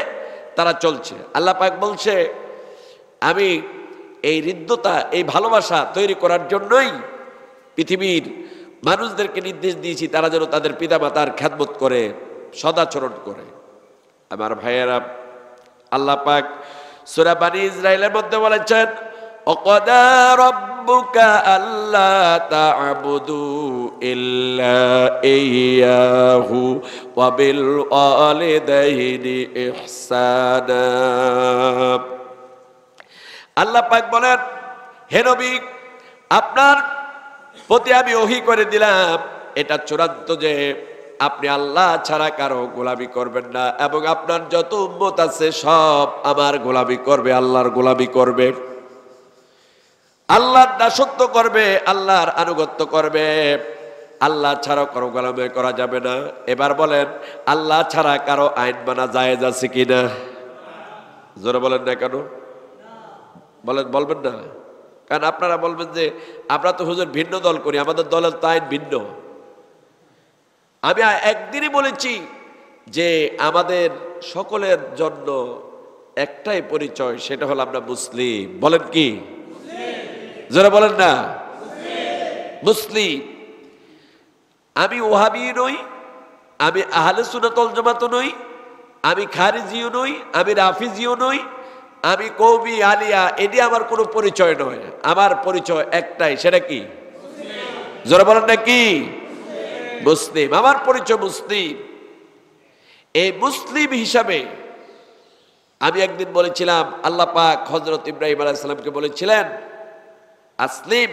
তারা চলছে। আল্লাহ পাক বলছে আমি এই হৃদ্যতা, এই ভালোবাসা তৈরি করার জন্যই পৃথিবীর মানুষদেরকে নির্দেশ দিয়েছি তারা যেন তাদের পিতামাতার খেদমত করে, সদাচরণ করে। আমার ভাইয়েরা, আল্লাহ পাক সূরা বনী ইসরাঈলের মধ্যে বলেছেন, ওয়াকাদা রাব্বুকা আল্লা তা'বুদু ইল্লা ইয়্যাহু ওয়া বিল ওয়ালিদাইনি ইহসানা। আল্লাহ পাক বলেন, হে নবী, আপনার প্রতি আমি ওহী করে দিলাম এটা চূড়ান্ত যে আপনি আল্লাহ ছাড়া কারো গোলামি করবেন না, এবং আপনার যত উম্মত আছে সব আমার গোলামি করবে, আল্লাহর গোলামি করবে, আল্লাহর দাসত্ব করবে, আল্লাহর আনুগত্য করবে। আল্লাহ ছাড়া কারো গোলামি করা যাবে না। এবার বলেন, আল্লাহ ছাড়া কারো আইন মানা জায়েজ আছে কিনা? জোরে বলেন না কেন? বলেন, বলবেন না? কারণ আপনারা বলবেন যে আমরা তো হুজুর ভিন্ন দল করি, আমাদের দলের তো আইন ভিন্ন। আমি একদিনই বলেছি যে আমাদের সকলের জন্য একটাই পরিচয়, সেটা হলো আমরা মুসলিম। বলেন কি? যারা বলেন না মুসলিম। আমি ওহাবি নই, আমি আহলে সুন্নাত ওয়াল জামাত নই, আমি খারিজিও নই, আমি রাফিজিও নই, আমি কওমি আলিয়া, এটি আমার কোনো পরিচয় নয়। আমার পরিচয় একটাই, সেটা কি? যারা বলেন না কি? মুসলিম। আমার পরিচয় মুসলিম। এই মুসলিম হিসাবে আমি একদিন বলেছিলাম, আল্লাহ পাক হযরত ইব্রাহিম আলাইহিস সালামকে বলেছিলেন, আসলিম,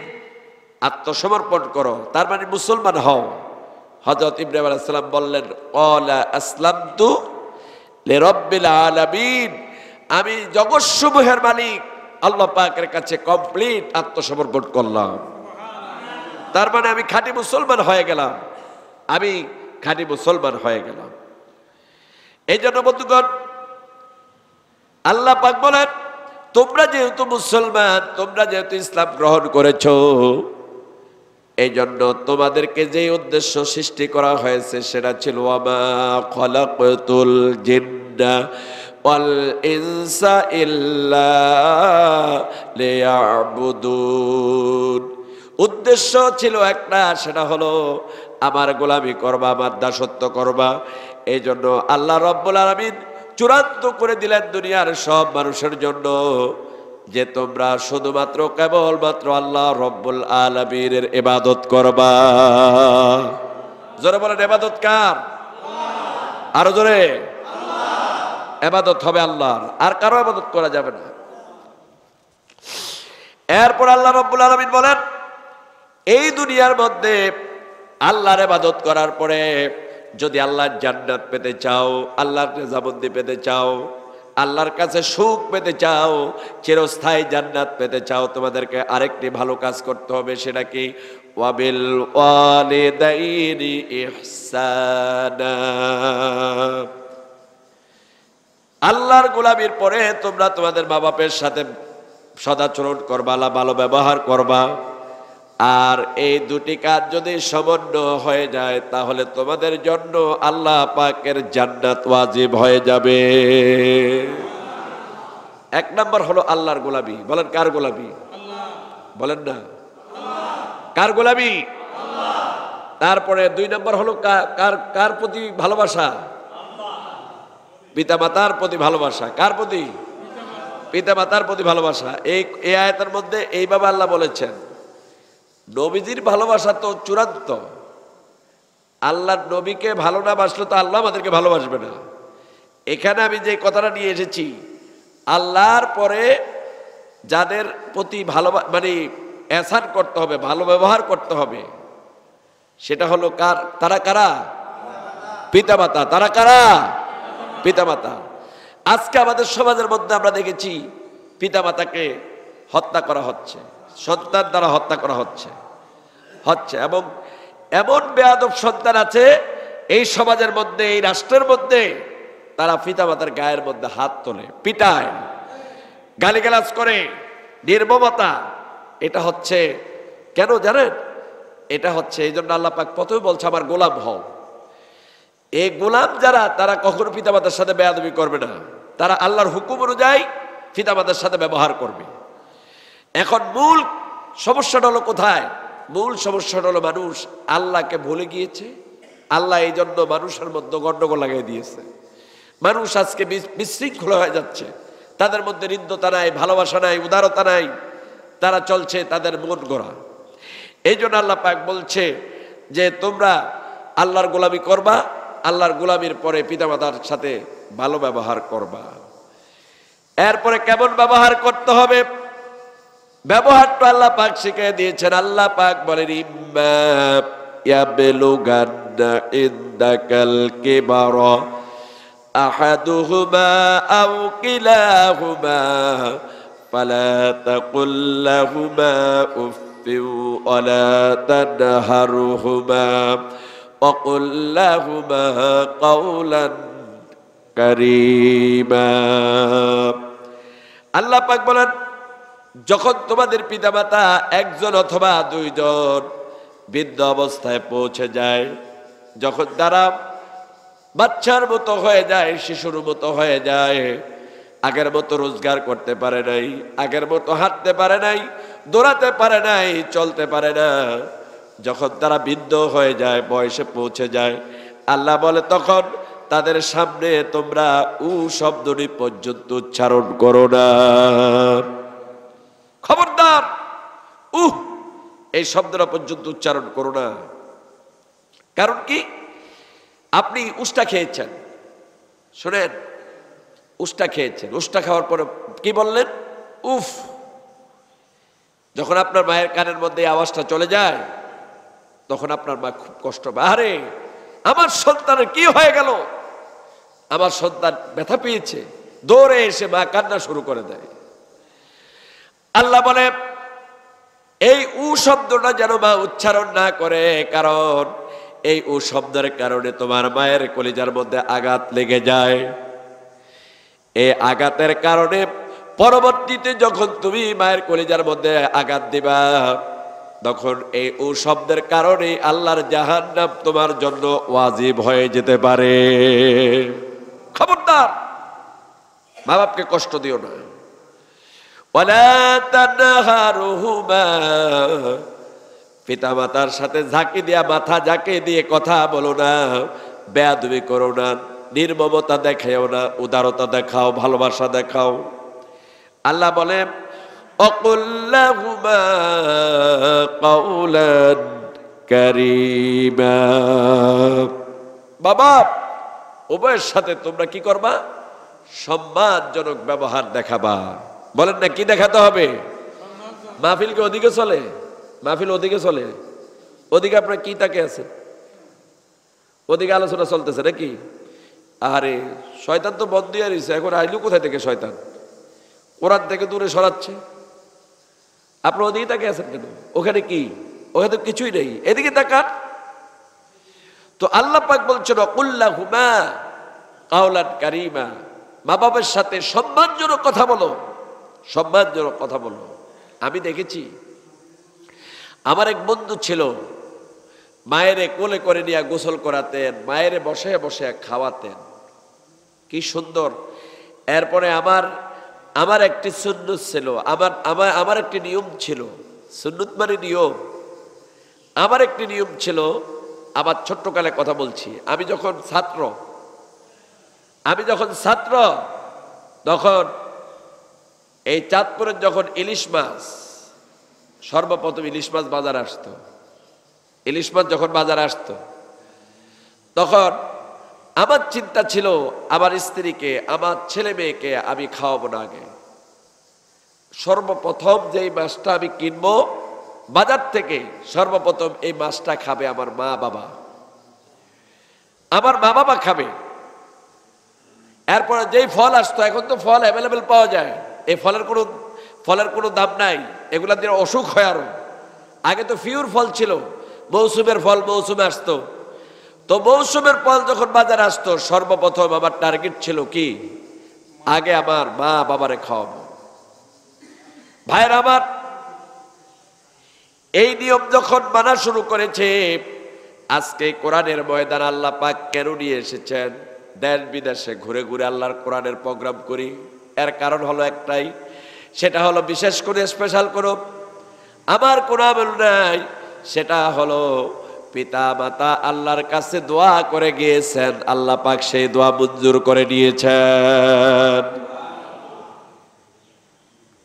আত্মসমর্পণ করো, তার মানে মুসলমান হও। হযরত ইব্রাহিম আলাইহিস সালাম বললেন, ক্বালা আসলামতু লিরাব্বিল আলামিন, আমি জগৎসমূহের মালিক আল্লাহ পাকের কাছে কমপ্লিট আত্মসমর্পণ করলাম। তার মানে আমি খাঁটি মুসলমান হয়ে গেলাম, আমি খাঁটি মুসলমান হয়ে গেলাম। এই জন্য বন্ধুগণ, আল্লাহ পাক বলেন, তোমরা যেহেতু মুসলমান, তোমরা যেহেতু ইসলাম গ্রহণ করেছো, এই জন্য তোমাদেরকে যে উদ্দেশ্য সৃষ্টি করা হয়েছে সেটা ছিল ওয়ামা খালাকতুল জিন্না ওয়াল ইনসা ইল্লা লিয়াবুদুন। উদ্দেশ্য ছিল একটা, সেটা হলো আমার গোলামি করবা, আমার দাসত্ব করবা। এই জন্য আল্লাহ রাব্বুল আলামিন চূড়ান্ত করে দিলেন দুনিয়ার সব মানুষের জন্য যে তোমরা শুধুমাত্র কেবলমাত্র আল্লাহ রাব্বুল আলামিনের ইবাদত করবা। জোরে বলেন, ইবাদত কার? আরো জোরে। ইবাদত হবে আল্লাহর, আর কারো ইবাদত করা যাবে না। এরপর আল্লাহ রাব্বুল আলামিন বলেন, এই দুনিয়ার মধ্যে আল্লাহর ইবাদত করার পরে যদি আল্লাহর জান্নাত পেতে চাও, আল্লাহর রেজামন্দি পেতে চাও, আল্লাহর কাছে সুখ পেতে চাও, চিরস্থায়ী জান্নাত পেতে চাও, তোমাদেরকে আরেকটি ভালো কাজ করতে হবে। সেটা কি? ওয়াবিল ওয়ালিদাইনি ইহসানা। আল্লাহর গোলামির পরে তোমরা তোমাদের মা বাপের সাথে সদাচরণ করবা, ভালো ব্যবহার করবা। আর এই দুটি কাজ যদি সমন্বয় হয়ে যায় তাহলে তোমাদের জন্য আল্লাহ পাকের জান্নাত ওয়াজিব হয়ে যাবে। এক নাম্বার হলো আল্লাহর গোলামি। বলেন, কার গোলামি? বলেন না, কার গোলামি? তারপরে দুই নাম্বার হলো কার প্রতি ভালোবাসা? পিতামাতার প্রতি ভালোবাসা। কার প্রতি? পিতামাতার প্রতি ভালোবাসা। এই আয়াতের মধ্যে এইভাবে আল্লাহ বলেছেন, নবীজির ভালোবাসা তো চূড়ান্ত। আল্লাহর নবীকে ভালো না বাসলে তো আল্লাহ আমাদেরকে ভালোবাসবে না। এখানে আমি যে কথাটা নিয়ে এসেছি, আল্লাহর পরে যাদের প্রতি মানে এহসান করতে হবে, ভালো ব্যবহার করতে হবে, সেটা হলো কার? তারা কারা? পিতামাতা। তারা কারা? পিতামাতা। আজকে আমাদের সমাজের মধ্যে আমরা দেখেছি পিতামাতাকে হত্যা করা হচ্ছে, সন্তান দ্বারা হত্যা করা হচ্ছে এবং এমন বেয়াদব সন্তান আছে এই সমাজের মধ্যে, এই রাষ্ট্রের মধ্যে, তারা পিতামাতার গায়ের মধ্যে হাত তোলে, পিটায়, গালিগালাজ করে, নির্মমতা। এটা হচ্ছে কেন জানেন? এটা হচ্ছে এই জন্য আল্লাহ পাক প্রথমে বলছে আমার গোলাম হও। এই গোলাম যারা, তারা কখনো পিতামাতার সাথে বেয়াদবি করবে না, তারা আল্লাহর হুকুম অনুযায়ী পিতামাতার সাথে ব্যবহার করবে। এখন মূল সমস্যাটা হলো কোথায়? মূল সমস্যাটা হলো মানুষ আল্লাহকে ভুলে গিয়েছে। আল্লাহ এই জন্য মানুষের মধ্যে গন্ডগোল লাগাই দিয়েছে। মানুষ আজকে বিশৃঙ্খল হয়ে যাচ্ছে, তাদের মধ্যে হৃদ্যতা নাই, ভালোবাসা নাই, উদারতা নাই, তারা চলছে তাদের মন গড়া। এই জন্য আল্লাহ পাক বলছে যে তোমরা আল্লাহর গোলামি করবা, আল্লাহর গোলামির পরে পিতামাতার সাথে ভালো ব্যবহার করবা। এরপরে কেমন ব্যবহার করতে হবে, ব্যবহারটা আল্লাহ পাক শিখিয়ে দিয়েছেন। আল্লাহ পাক বলেন ইম্মা ইয়াবলুগান্না ইনদাকাল কিবারা আহাদুহুমা আও কিলাহুমা ফালা তাকুল লাহুমা উফফিন ওয়ালা তানহারহুমা ওয়াকুল লাহুমা কাওলান কারীমা। আল্লাহ পাক বলেন যখন তোমাদের পিতামাতা একজন অথবা দুইজন বৃদ্ধ অবস্থায় পৌঁছে যায়, যখন তারা বাচ্চার মতো হয়ে যায়, শিশুর মতো হয়ে যায়, আগের মতো রোজগার করতে পারে নাই, আগের মতো হাঁটতে পারে নাই, দৌড়াতে পারে নাই, চলতে পারে না, যখন তারা বৃদ্ধ হয়ে যায়, বয়সে পৌঁছে যায়, আল্লাহ বলে তখন তাদের সামনে তোমরা উ শব্দটি পর্যন্ত উচ্চারণ করো না। খবরদার, এই শব্দটা পর্যন্ত উচ্চারণ করো না। কারণ কি? আপনি উষ্টা খেয়েছেন, শুনেন, উষ্টা খেয়েছেন, উষ্টা খাওয়ার পরে কি বললেন? উফ। যখন আপনার মায়ের কানের মধ্যে আওয়াজটা চলে যায় তখন আপনার মা খুব কষ্ট পায়। আরে আমার সন্তানের কি হয়ে গেল, আমার সন্তান ব্যথা পেয়েছে, দৌড়ে এসে মা কান্না শুরু করে দেয়। আল্লাহ বলে এই উ শব্দটা যেন মা উচ্চারণ না করে, কারণ এই উ শব্দের কারণে তোমার মায়ের কলিজার মধ্যে আঘাত লেগে যায়। এই আঘাতের কারণে পরবর্তীতে যখন তুমি মায়ের কলিজার মধ্যে আঘাত দিবা, তখন এই উ শব্দের কারণে আল্লাহর জাহান্নাম তোমার জন্য ওয়াজিব হয়ে যেতে পারে। খবরদার, মা বাপকে কষ্ট দিও না। ওয়ালা তানহারহুমা, পিতামাতার সাথে ঝাঁকি দিয়া, মাথা ঝাঁকি দিয়ে কথা বলো না, বেয়াদবি করো না, নির্মমতা দেখাও না, উদারতা দেখাও, ভালোবাসা দেখাও। আল্লাহ বলে অকুল লাহুমা কাওলান কারীমা। বাবা উভয়ের সাথে তোমরা কি করবা? সম্মানজনক ব্যবহার দেখাবা। বলেন না, কি দেখাতে হবে? মাহফিল কি ওদিকে চলে? মাহফিল ওদিকে চলে, ওদিকে আপনার কি তাকে আছে? ওদিকে আলোচনা চলতেছে নাকি? আরে শয়তান তো বন্ধ দিয়ে রয়েছে, এখন আইলু কোথায় থেকে শয়তান? কোরআন থেকে দূরে সরাচ্ছে। আপনার ওদিকে তাকে আছেন কেন? ওখানে কি? ওখানে তো কিছুই নেই, এদিকে তাকান। তো আল্লাহ পাক বলছেন অকুল্লাহুমা কাওলান কারীমা, মা বাবার সাথে সম্মানজনক কথা বলো, সম্মানজনক কথা বলো। আমি দেখেছি আমার এক বন্ধু ছিল, মায়েরে কোলে করে নিয়ে গোসল করাতেন, মায়েরে বসে বসে খাওয়াতেন, কি সুন্দর। এরপরে আমার একটি সুন্নত ছিল, আমার একটি নিয়ম ছিল, সুন্নত মানে নিয়ম। আমার একটি নিয়ম ছিল, আমার ছোট্টকালে কথা বলছি, আমি যখন ছাত্র তখন এই চাঁদপুরের যখন ইলিশ মাছ, সর্বপ্রথম ইলিশ মাছ বাজারে আসতো, ইলিশ মাছ যখন বাজারে আসতো তখন আমার চিন্তা ছিল আমার স্ত্রীকে, আমার ছেলে মেয়েকে আমি খাওয়াবো না। আগে সর্বপ্রথম যেই মাছটা আমি কিনবো বাজার থেকে, সর্বপ্রথম এই মাছটা খাবে আমার মা বাবা, আমার মা বাবা খাবে। এরপরে যেই ফল আসতো, এখন তো ফল অ্যাভেলেবেল পাওয়া যায়, এই ফলের কোনো দাম নাই, এগুলা দিয়ে অসুখ হয় আরো। আগে তো পিওর ফল ছিল, মৌসুমের ফল মৌসুমে আসতো। তো মৌসুমের ফল যখন বাজারে আসতো, সর্বপ্রথম আমার টার্গেট ছিল কি, আগে আমার মা বাবারে খাওয়াবো। ভাইয়ের আমার, এই নিয়ম যখন মানা শুরু করেছে, আজকে কোরআনের ময়দান আল্লাহ পাক কেন নিয়ে এসেছেন? দেশ বিদেশে ঘুরে ঘুরে আল্লাহর কোরআনের প্রোগ্রাম করি, এর কারণ হলো একটাই, সেটা হলো বিশেষ করে স্পেশাল কোনো আমার কোনো আমল নাই, সেটা হলো পিতা মাতা আল্লাহর কাছে দোয়া করে গিয়েছেন, আল্লাহ পাক সেই দোয়া মঞ্জুর করে নিয়েছেন।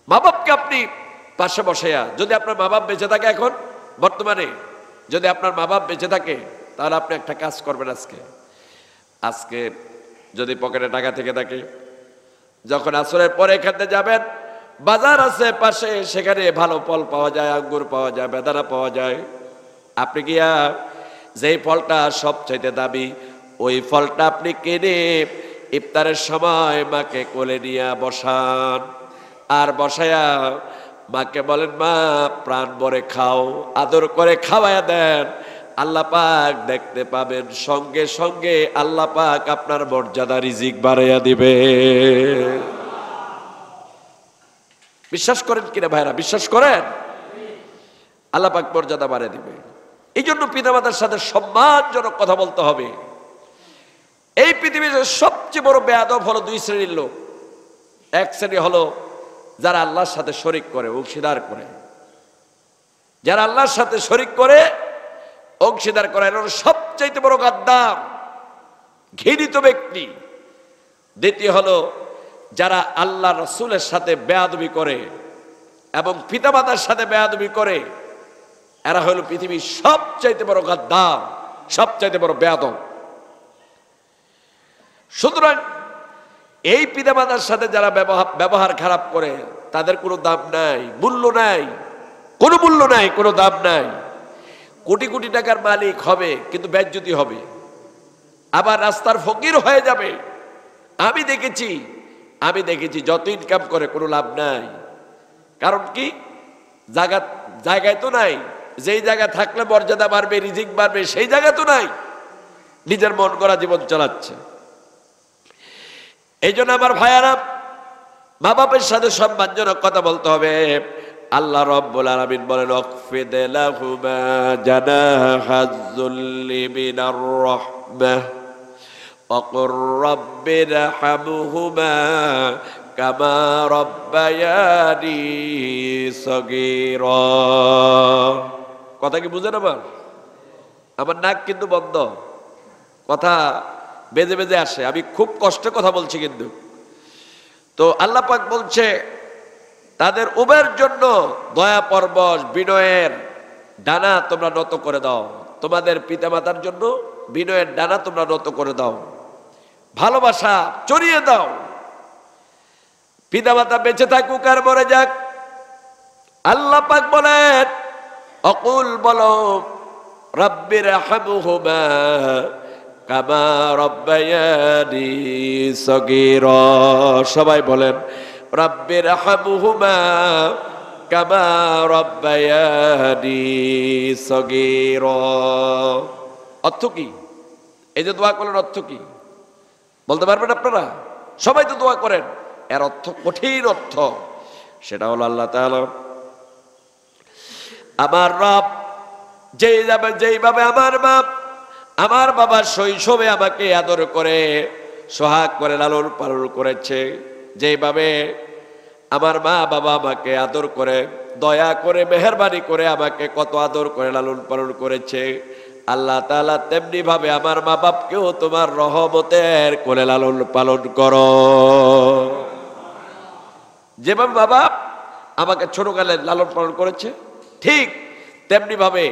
মা বাপকে আপনি পাশে বসাইয়া, যদি আপনার মা বাপ বেঁচে থাকে এখন বর্তমানে, যদি আপনার মা বাপ বেঁচে থাকে, তাহলে আপনি একটা কাজ করবেন। আজকে যদি পকেটে টাকা থেকে থাকে, যখন আসরের পরে এখানে যাবেন, বাজার আছে পাশে, সেখানে ভালো ফল পাওয়া যায়, আঙ্গুর পাওয়া যায়, বেদানা পাওয়া যায়। আপনি গিয়া যেই ফলটা সবচাইতে দামি, ওই ফলটা আপনি কিনে ইফতারের সময় মাকে কোলে নিয়ে বসান, আর বসায়া মাকে বলেন, মা প্রাণ ভরে খাও, আদর করে খাওয়ায়া দেন। আল্লাহ পাক দেখতে পাবেন, সঙ্গে সঙ্গে আল্লাহ পাক আপনার মর্যাদা রিজিক বাড়াইয়া দিবে। বিশ্বাস করেন কিনা ভাইরা? বিশ্বাস করেন? আল্লাহ পাক মর্যাদা বাড়িয়ে দিবে। এই জন্য পিতামাতার সাথে সম্মানজনক কথা বলতে হবে। এই পৃথিবীতে সবচেয়ে বড় বেয়াদব হলো দুই শ্রেণীর লোক। এক শ্রেণী হলো যারা আল্লাহর সাথে শরিক করে, অংশীদার করে। যারা আল্লাহর সাথে শরিক করে, অংশীদার করে, এরা সবচাইতে বড় গাদ্দার, ঘৃণিত ব্যক্তি। দ্বিতীয় হলো যারা আল্লাহ রাসূলের সাথে বেয়াদবি করে এবং পিতামাতার সাথে বেয়াদবি করে, এরা হলো পৃথিবীর সবচাইতে বড় গাদ্দার, সবচাইতে বড় বেয়াদব। সুতরাং এই পিতামাতার সাথে যারা ব্যবহার খারাপ করে, তাদের কোনো দাম নাই, মূল্য নাই, কোনো মূল্য নাই, কোনো দাম নাই। কোটি কোটি টাকার মালিক হবে, কিন্তু বেজ্জতি হবে, আবার রাস্তার ফকির হয়ে যাবে। আমি দেখেছি যত ইনকাম করে কোনো লাভ নাই। কারণ কি? জায়গায় তো নাই। যেই জায়গা থাকলে মর্যাদা বাড়বে, রিজিক বাড়বে, সেই জায়গা তো নাই। নিজের মন করা জীবন চালাচ্ছে। এই জন্য আমার ভাইয়ারা, মা বাপের সাথে সম্মানজনক কথা বলতে হবে। আল্লাহ রাব্বুল আলামিন বলেন, ওয়াকফিদ লাহুমা জানাহাজ যুল্লি মিনার রাহমাহ ওয়াকুর রাব্বিরহামহুমা কামা রাব্বায়ানি সগীরা। কথা কি বুঝেন? আমার নাক কিন্তু বন্ধ, কথা বেজে বেজে আসে, আমি খুব কষ্টে কথা বলছি কিন্তু। তো আল্লাহ পাক বলছে, তাদের উভয়ের জন্য দয়া পরবশ বিনয়ের ডানা তোমরা নত করে দাও। তোমাদের পিতামাতার জন্য বিনয়ের ডানা তোমরা নত করে দাও, ভালোবাসা চড়িয়ে দাও। পিতামাতা বেঁচে থাকুক আর মরে যাক, আল্লাহ পাক বলেন, অকুল বলো, রাব্বিরহামহুমা কামা রাব্বায়ানি সগীরা। সবাই বলেন, রাব্বিরহামহুমা কামা রাব্বায়ানি সগীরা। অর্থ কি? এই যে দোয়া করলেন, অর্থ কি বলতে পারবেন আপনারা? সবাই তো দোয়া করেন, এর অর্থ কঠিন অর্থ। সেটা হলো আল্লাহ তাআলা, আমার রব যেইভাবে আমার বাবা শৈশবে আমাকে আদর করে সোহাগ করে লালন পালন করেছে, যেইভাবে আমার মা বাবা আমাকে আদর করে, দয়া করে, মেহেরবানি করে আমাকে কত আদর করে লালন পালন করেছে, আল্লাহ তাআলা তেমনি ভাবে আমার মা বাপকেও তোমার রহমতের কোলে লালন পালন করো। যেভাবে বাবা আমাকে ছোটকালে লালন পালন করেছে, ঠিক তেমনি ভাবে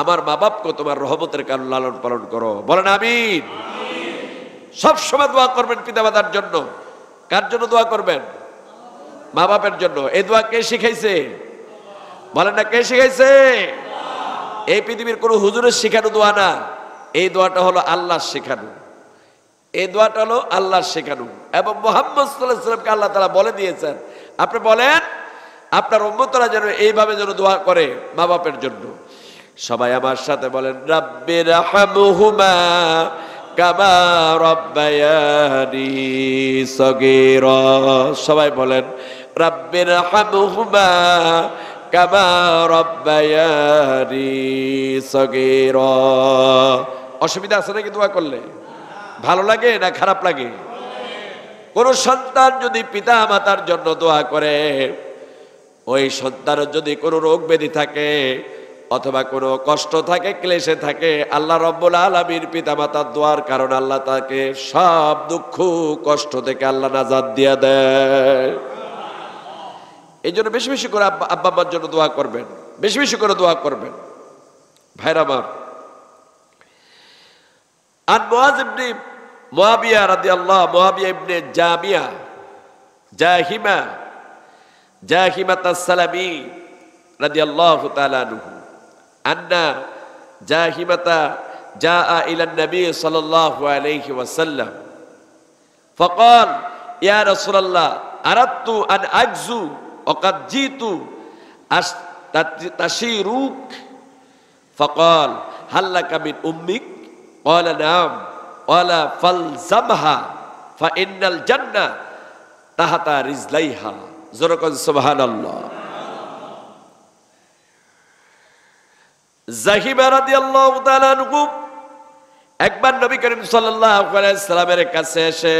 আমার মা বাপকে তোমার রহমতের কারণ লালন পালন করো। বলেন আমিন। সবসময় দোয়া করবেন পিতামাতার জন্য। কার জন্য দোয়া করবেন? মা বাপের জন্য। এই দোয়া কে শিখাইছে? বলেন না, কে শিখাইছে? এই পৃথিবীর কোন হুজুরের শেখানো দোয়া না, এই দোয়াটা হলো আল্লাহর শেখানো। এই দোয়াটা হলো আল্লাহর শেখানো এবং মুহাম্মদ সাল্লাল্লাহু আলাইহি ওয়াসাল্লামকে আল্লাহ তাআলা বলে দিয়েছেন, আপনি বলেন আপনার উম্মতরা যেন এইভাবে যেন দোয়া করে মা বাপের জন্য। সবাই আমার সাথে বলেন, রাব্বিরহামহুমা কামা রাব্বায়ানি সগীরা। সবাই বলেন, রাব্বিরহামহুমা কামা রাব্বায়ানি সগীরা। অসুবিধা আছে নাকি দোয়া করলে? ভালো লাগে না খারাপ লাগে? কোন সন্তান যদি পিতা মাতার জন্য দোয়া করে, ওই সন্তানের যদি কোনো রোগ ব্যাধি থাকে অথবা কোনো কষ্ট থাকে, ক্লেশে থাকে, আল্লাহ রব্বুল আলামিন পিতামাতার দোয়ার কারণে আল্লাহ তাকে সব দুঃখ কষ্ট থেকে আল্লাহ নাজাত দিয়ে দেয়। এই জন্য বেশি বেশি করে আব্বা আম্মার জন্য দোয়া করবেন, বেশি বেশি করে দোয়া করবেন। ভাইরা আমার, আর মুআজ ইবনে মুআবিয়া রাদিয়াল্লাহু, মুআবিয়া ইবনে জাহিমাত আস-সালামি রাদিয়াল্লাহু তাআলা আনহু আন্না জাহিমাতা জাআ ইলা নবী সাল্লাল্লাহু আলাইহি ওয়াসাল্লাম ফাকাল ইয়া রাসূলুল্লাহ আরাদতু আন আগজু ওয়া ক্বাদ জিতু তাশিরুক ফাকাল হাল লাকা মিন উম্মিক ক্বালা নাম ক্বালা ফালজামহা ফাইন্নাল জান্নাহ তাহতা রিজলাইহা। জোরকন সুবহানাল্লাহ। জাহিমা রাদিয়াল্লাহু তাআলা আনহু একবার নবী করিম সাল্লাল্লাহু আলাইহি সাল্লামের কাছে এসে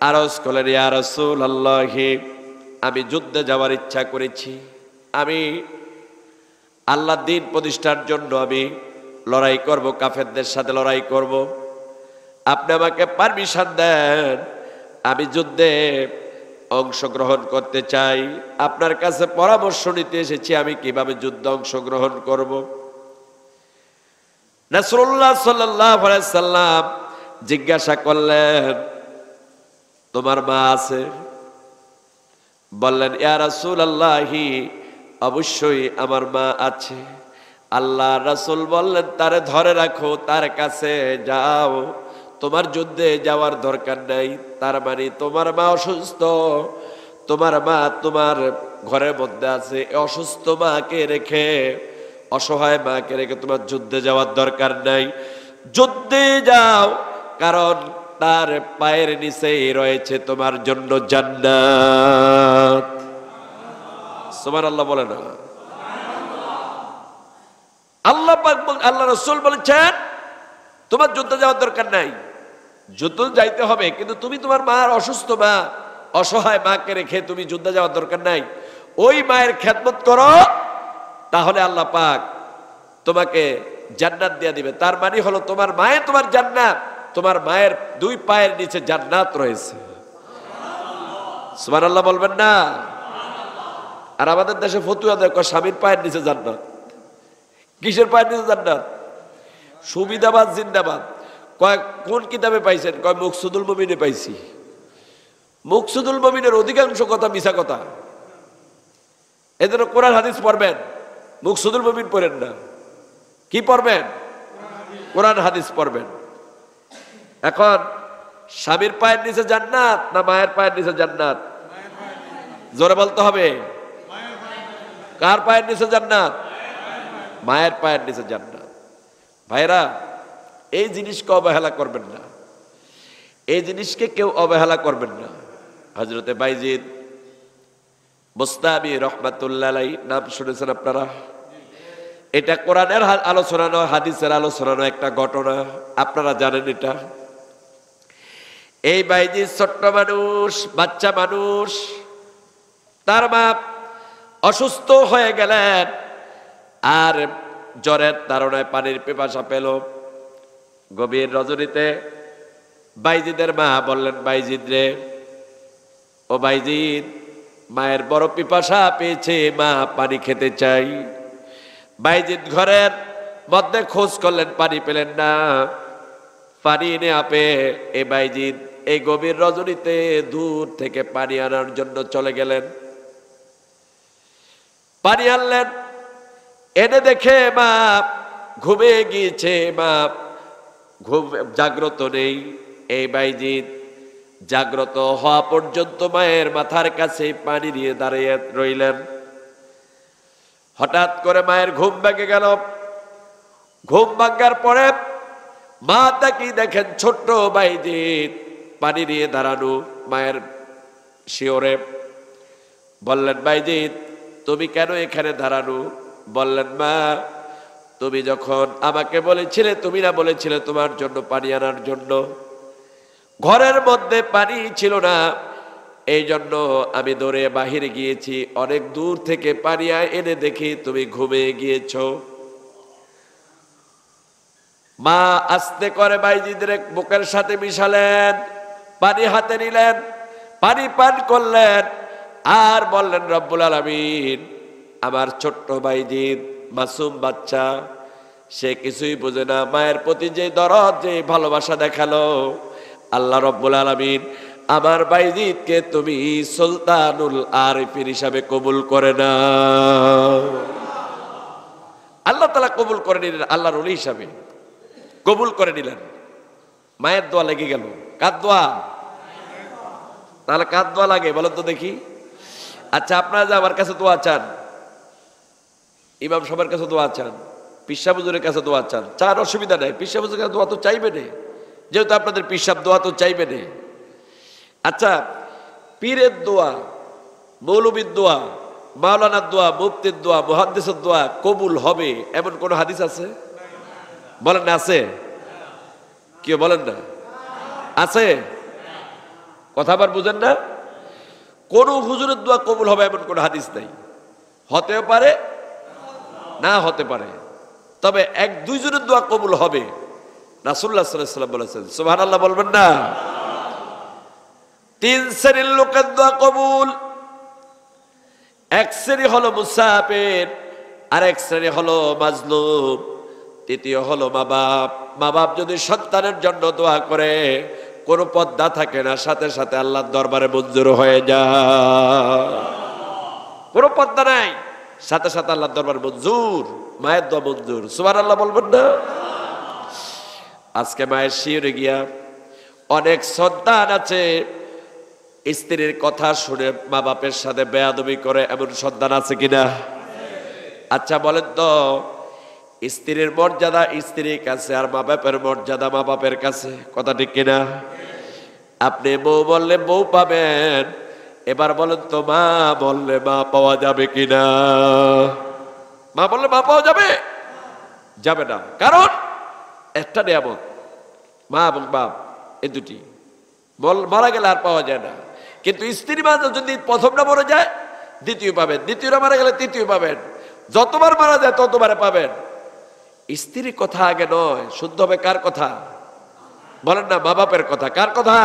আরজ করলেন, ইয়া রাসূলুল্লাহ, আমি যুদ্ধে যাওয়ার ইচ্ছা করেছি, আমি আল্লাহর দ্বীন প্রতিষ্ঠার জন্য আমি লড়াই করব, কাফেরদের সাথে লড়াই করব, আপনি আমাকে পারমিশন দেন, আমি যুদ্ধে অংশগ্রহণ করতে চাই, আপনার কাছে পরামর্শ নিতে এসেছি আমি কিভাবে যুদ্ধে অংশগ্রহণ করব। রাসূলুল্লাহ সাল্লাল্লাহু আলাইহি সাল্লাম জিজ্ঞাসা করলেন, তোমার মা আছে? বললেন, ইয়া রাসূলুল্লাহ, অবশ্যই আমার মা আছে। আল্লাহ রাসূল বললেন, তারে ধরে রাখো, তার কাছে যাও, তোমার যুদ্ধে যাওয়ার দরকার নাই। তার মানে তোমার মা অসুস্থ, তোমার মা তোমার ঘরের মধ্যে আছে, অসুস্থ মাকে রেখে, অসহায় মাকে রেখে তোমার যুদ্ধে যাওয়ার দরকার নাই। যুদ্ধে যাও, কারণ তার পায়ের নিচেই রয়েছে তোমার জন্য জান্নাত। সুবহানাল্লাহ বলে না? আল্লাহ পাক, আল্লাহ রাসূল বলেছেন তোমার যুদ্ধে যাওয়ার দরকার নাই, যুদ্ধ যাইতে হবে, কিন্তু তুমি তোমার মার অসুস্থ মা, অসহায় মাকে রেখে তুমি যুদ্ধে যাওয়ার দরকার নাই। ওই মায়ের খেদমত করো, তাহলে আল্লাহ পাক তোমাকে জান্নাত দিয়ে দিবে। তার মানে হলো তোমার মায়ে তোমার জান্নাত, তোমার মায়ের দুই পায়ের নিচে জান্নাত রয়েছে। সুবহানাল্লাহ বলবেন না? আর আমাদের দেশে ফতুয়া দেয় স্বামীর পায়ের নিচে জান্নাত। কিসের পায়ের নিচে জান্নাত? সুবিধাবাদ জিন্দাবাদ। কয় কোন কিতাবে পাইছেন? কয় মুকসুদুল মুমিনে পাইছি। মুকসুদুল মুমিনের অধিকাংশ কথা মিছা কথা। এজন্য কোরআন হাদিস পড়বেন, মুকসুদুল মুমিন পড়েন না। কি পড়বেন? কোরআন হাদিস পড়বেন। এখন স্বামীর পায়ের নিচে জান্নাত না মায়ের পায়ের নিচে জান্নাত? জোরে বলতে হবে। কার পায়ের নিচে জান্নাত? মায়ের পায়ের নিচে জান্নাত। ভাইরা, এই জিনিসকে অবহেলা করবেন না, এই জিনিসকে কেউ অবহেলা করবেন না। হযরতে বাইজিদ বুস্তামি রাহমাতুল্লাহ আলাইহি নাম শুনেছেন আপনারা? এটা কোরআনের আলোচনা নয়, হাদিসের আলোচনা নয়, একটা ঘটনা, আপনারা জানেন এটা। এই বাইজিদ ছোট্ট মানুষ, বাচ্চা মানুষ, তার মা অসুস্থ হয়ে গেলেন আর জ্বরের তাড়নায় পানির পিপাসা পেল। গভীর রজনীতে বাইজিদের মা বললেন, বাইজিদ রে, ও বাইজিদ, মায়ের বড় পিপাসা পেয়েছে, মা পানি খেতে চাই। বাইজিদ ঘরের মধ্যে খোঁজ করলেন, পানি পেলেন না। পানি এনে আপে এ বাইজিদ এই গভীর রজনীতে দূর থেকে পানি আনার জন্য চলে গেলেন। পানি আনলেন, এনে দেখে মা ঘুমে গিয়েছে, মা ঘুম জাগ্রত নেই। এই বাইজিদ জাগ্রত হওয়া পর্যন্ত মায়ের মাথার কাছে পানি নিয়ে দাঁড়িয়ে রইলেন। হঠাৎ করে মায়ের ঘুম ভেঙে গেল। ঘুম ভাঙার পরে মা তাকিয়ে দেখেন ছোট্ট বাইজিদ পানি নিয়ে দাঁড়ানো মায়ের শিওরে। বললেন, বাইজিদ তুমি কেন এখানে দাঁড়ানো? বললেন, মা তুমি যখন আমাকে বলেছিলে, তুমি না বলেছিলে তোমার জন্য পানি আনার জন্য? ঘরের মধ্যে পানি ছিল না, এই জন্য আমি দৌড়ে বাহিরে গিয়েছি, অনেক দূর থেকে পানি এনে দেখি তুমি ঘুমিয়ে গিয়েছ। মা আস্তে করে বাইজিদের বুকের সাথে মিশালেন, পানি হাতে নিলেন, পানি পান করলেন, আর বললেন রব্বুল আলামিন, আমার ছোট্ট বাইজিদ মাসুম বাচ্চা, সে কিছুই বোঝে না, মায়ের প্রতি যে দরদ, যে ভালোবাসা দেখালো, আল্লাহ রব্বুল আলামিন আমার বাইজিদকে তুমি সুলতানুল আরিফিন হিসাবে কবুল করে না। আল্লাহ তাআলা কবুল করে নিলেন, আল্লাহর ওলি হিসাবে কবুল করে নিলেন। মায়ের দোয়া লেগে গেল। কার দোয়া? তাহলে কার দোয়া লাগে বলেন তো দেখি। আচ্ছা, আপনারা যে আমার কাছে দোয়া চান, ইমাম সাহেবের কাছে দোয়া চান, পীর সাহেব হুজুরের কাছে দোয়া চান, চার অসুবিধা নাই। পীর সাহেব হুজুরের কাছে দোয়া তো চাইবে না, যেহেতু আপনাদের পীর সাহেব দোয়া তো চাইবে না। আচ্ছা, পীরের দোয়া, মৌলবীর দোয়া, মাওলানার দোয়া, মুফতির দোয়া, মুহাদ্দিসের দোয়া কবুল হবে এমন কোন হাদিস আছে? বলেন না আছে? কেউ বলেন না আছে? কথা আবার বুঝেন না? কোন হুজুরের দোয়া কবুল হবে এমন কোন হাদিস নাই। হতেও পারে, না হতে পারে, তবে এক দুইজনের দোয়া কবুল হবে। রাসূলুল্লাহ সাল্লাল্লাহু আলাইহি ওয়াসাল্লাম বলেছেন, সুবহানাল্লাহ বলবেন না? তিন শ্রেণীর লোকের দোয়া কবুল। এক শ্রেণী হলো মুসাফির, আর এক শ্রেণী হলো মাজলুম, তৃতীয় হলো মা বাপ। মা বাপ যদি সন্তানের জন্য দোয়া করে, কোনো পদ্মা থাকে না, সাথে সাথে আল্লাহর দরবারে মঞ্জুর হয়ে যায়। কোনো পদ্মা নাই, সাথে সাথে আল্লাহর দরবারে মঞ্জুর। মায়ের দোয়া মঞ্জুর। সুবহানাল্লাহ বলবেন না? আজকে মায়ের শিয়রে গিয়া অনেক সন্তান আছে, স্ত্রীর কথা শুনে মা বাপের সাথে বেয়াদবি করে, এমন সন্তান আছে কিনা? আচ্ছা বলেন তো, স্ত্রীর মর্যাদা স্ত্রীর কাছে, আর মা বাপের মর্যাদা মা বাপের কাছে, কথা ঠিক কিনা? আপনি বউ বললে বউ পাবেন, এবার বলেন তো মা বললে মা পাওয়া যাবে কিনা? মা বললে মা পাওয়া যাবে? যাবে না। কারণ একটা নিয়ামত, মা এবং বাপ, এই দুটি মারা গেলে আর পাওয়া যায় না। কিন্তু স্ত্রী মা যদি প্রথমটা মরে যায় দ্বিতীয় পাবেন, দ্বিতীয়টা মারা গেলে তৃতীয় পাবেন, যতবার মারা যায় ততবারে পাবেন। স্ত্রীর কথা আগে নয়, শুদ্ধ হবে কার কথা? বলেন না, মা বাপের কথা। কার কথা?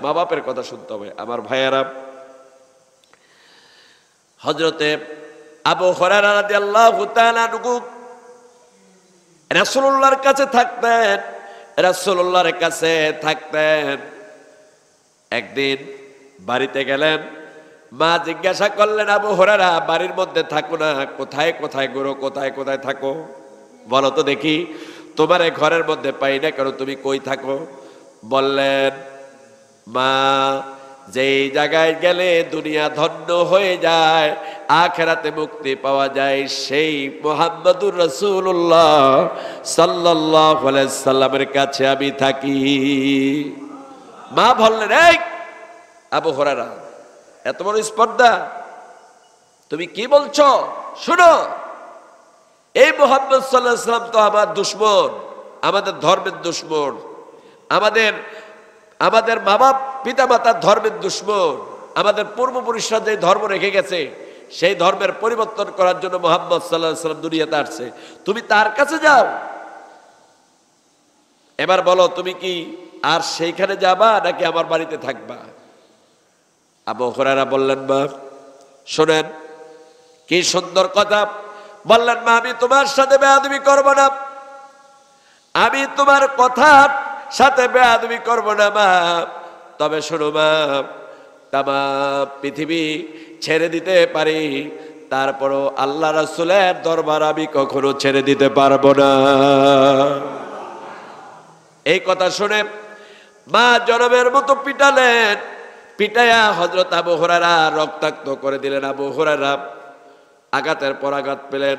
মা বাপের কথা শুনতে হবে। আমার ভাইয়েরা, হযরতে আবু হুরায়রা রাদিয়াল্লাহু তাআলা আনহু রাসূলুল্লাহর কাছে থাকতেন, রাসূলুল্লাহর কাছে থাকতেন। একদিন বাড়িতে গেলেন, মা জিজ্ঞাসা করলেন, আবু হুরায়রা বাড়ির মধ্যে থাকো না, কোথায় কোথায় ঘুরো, কোথায় কোথায় থাকো বলো তো দেখি, তোমার ঘরের মধ্যে পাই না কেন, তুমি কই থাকো? বললেন, মা যেই জায়গায় গেলে দুনিয়া ধন্য হয়ে যায়, আখিরাতে মুক্তি পাওয়া যায়, সেই মুহাম্মদুর রাসূলুল্লাহ সাল্লাল্লাহু আলাইহি সাল্লামের কাছে আমি থাকি। মা বললেন, এই আবু হুরায়রা, এত বড় স্পর্ধা, তুমি কি বলছো? শুনো, এই মুহাম্মদ সাল্লাল্লাহু আলাইহি সাল্লাম তো আমার দুশমন, আমাদের ধর্মের দুশমন, আমাদের মা বাপ পিতা মাতার ধর্মের দুশমন, আমাদের পূর্বপুরুষরা যে ধর্ম রেখে গেছে সেই ধর্মের পরিবর্তন করার জন্য মুহাম্মদ সাল্লাল্লাহু আলাইহি সাল্লাম দুনিয়াতে আসছে, তুমি তার কাছে যাও। এবার বলো, তুমি কি আর সেইখানে যাবা নাকি আমার বাড়িতে থাকবা? আবু হুরায়রা বললেন, মা শোনেন, কি সুন্দর কথা বললেন। মা, আমি তোমার সাথে বেয়াদবি করব না, আমি তোমার কথার সাথে বেয়াদবি করব না মা। তবে শোনো মা, তামাম পৃথিবী ছেড়ে দিতে পারি, তারপরও আল্লাহ রাসূলের দরবার আমি কখনো ছেড়ে দিতে পারবো না। এই কথা শুনে মা জনমের মতো পিটালেন, পিটাইয়া হযরত আবু হুরায়রা রক্তাক্ত করে দিলেন। আবু হুরায়রা আঘাতের পর আঘাত পেলেন,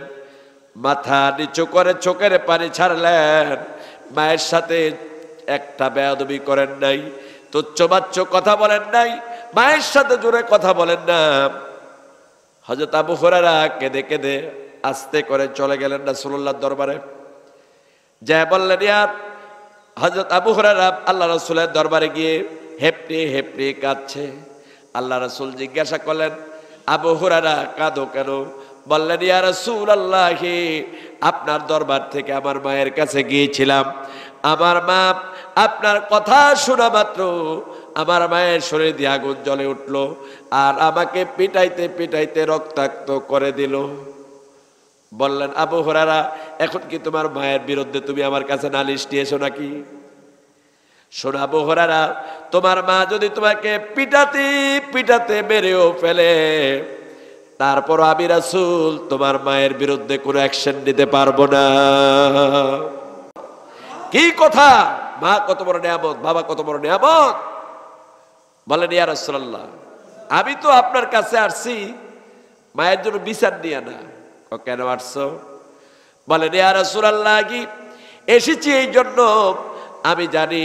মাথা নিচু করে চোখের পানি ছাড়লেন। মায়ের সাথে একটা বেয়াদবি করেন নাই, তুচ্ছবাচ্য কথা বলেন নাই, মায়ের সাথে জোরে কথা বলেন না। হযরত আবু হুরায়রা কেঁদে কেঁদে আস্তে করে চলে গেলেন রাসূলুল্লাহর দরবারে। যা বললেন, ইয়া হযরত আবু হুরায়রা আল্লাহ রাসূলের দরবারে গিয়ে হেপড়ে হেপড়ে কাঁদছে। আল্লাহ রাসূল জিজ্ঞাসা করলেন, আবু হুরায়রা কাঁদো কেন? বললেন, ইয়া রাসূলুল্লাহ, আপনার দরবার থেকে আমার মায়ের কাছে গিয়েছিলাম। আমার মা আপনার কথা শোনা মাত্র আমার মায়ের শরীর দিয়ে আগুন জ্বলে উঠল, আর আমাকে পিটাইতে পিটাইতে রক্তাক্ত করে দিল। বললেন, আবু হুরায়রা, এখন কি তোমার মায়ের বিরুদ্ধে তুমি আমার কাছে নালিশ নিয়েছো নাকি? শোনো আবু হুরায়রা, তোমার মা যদি তোমাকে পিটাতে পিটাতে মেরেও ফেলে, তারপর আমি রাসূল তোমার মায়ের বিরুদ্ধে কোনো অ্যাকশন নিতে পারবো না। কি কথা! মা কত বড় নিয়ামত, বাবা কত বড় নিয়ামত। বলেন, ইয়া রাসূলুল্লাহ, আমি তো আপনার কাছে আসছি মায়ের জন্য বিচার নিয়ে না। কেন আসছো? বলেন, ইয়া রাসূলুল্লাহ, কি এসেছি এই জন্য, আমি জানি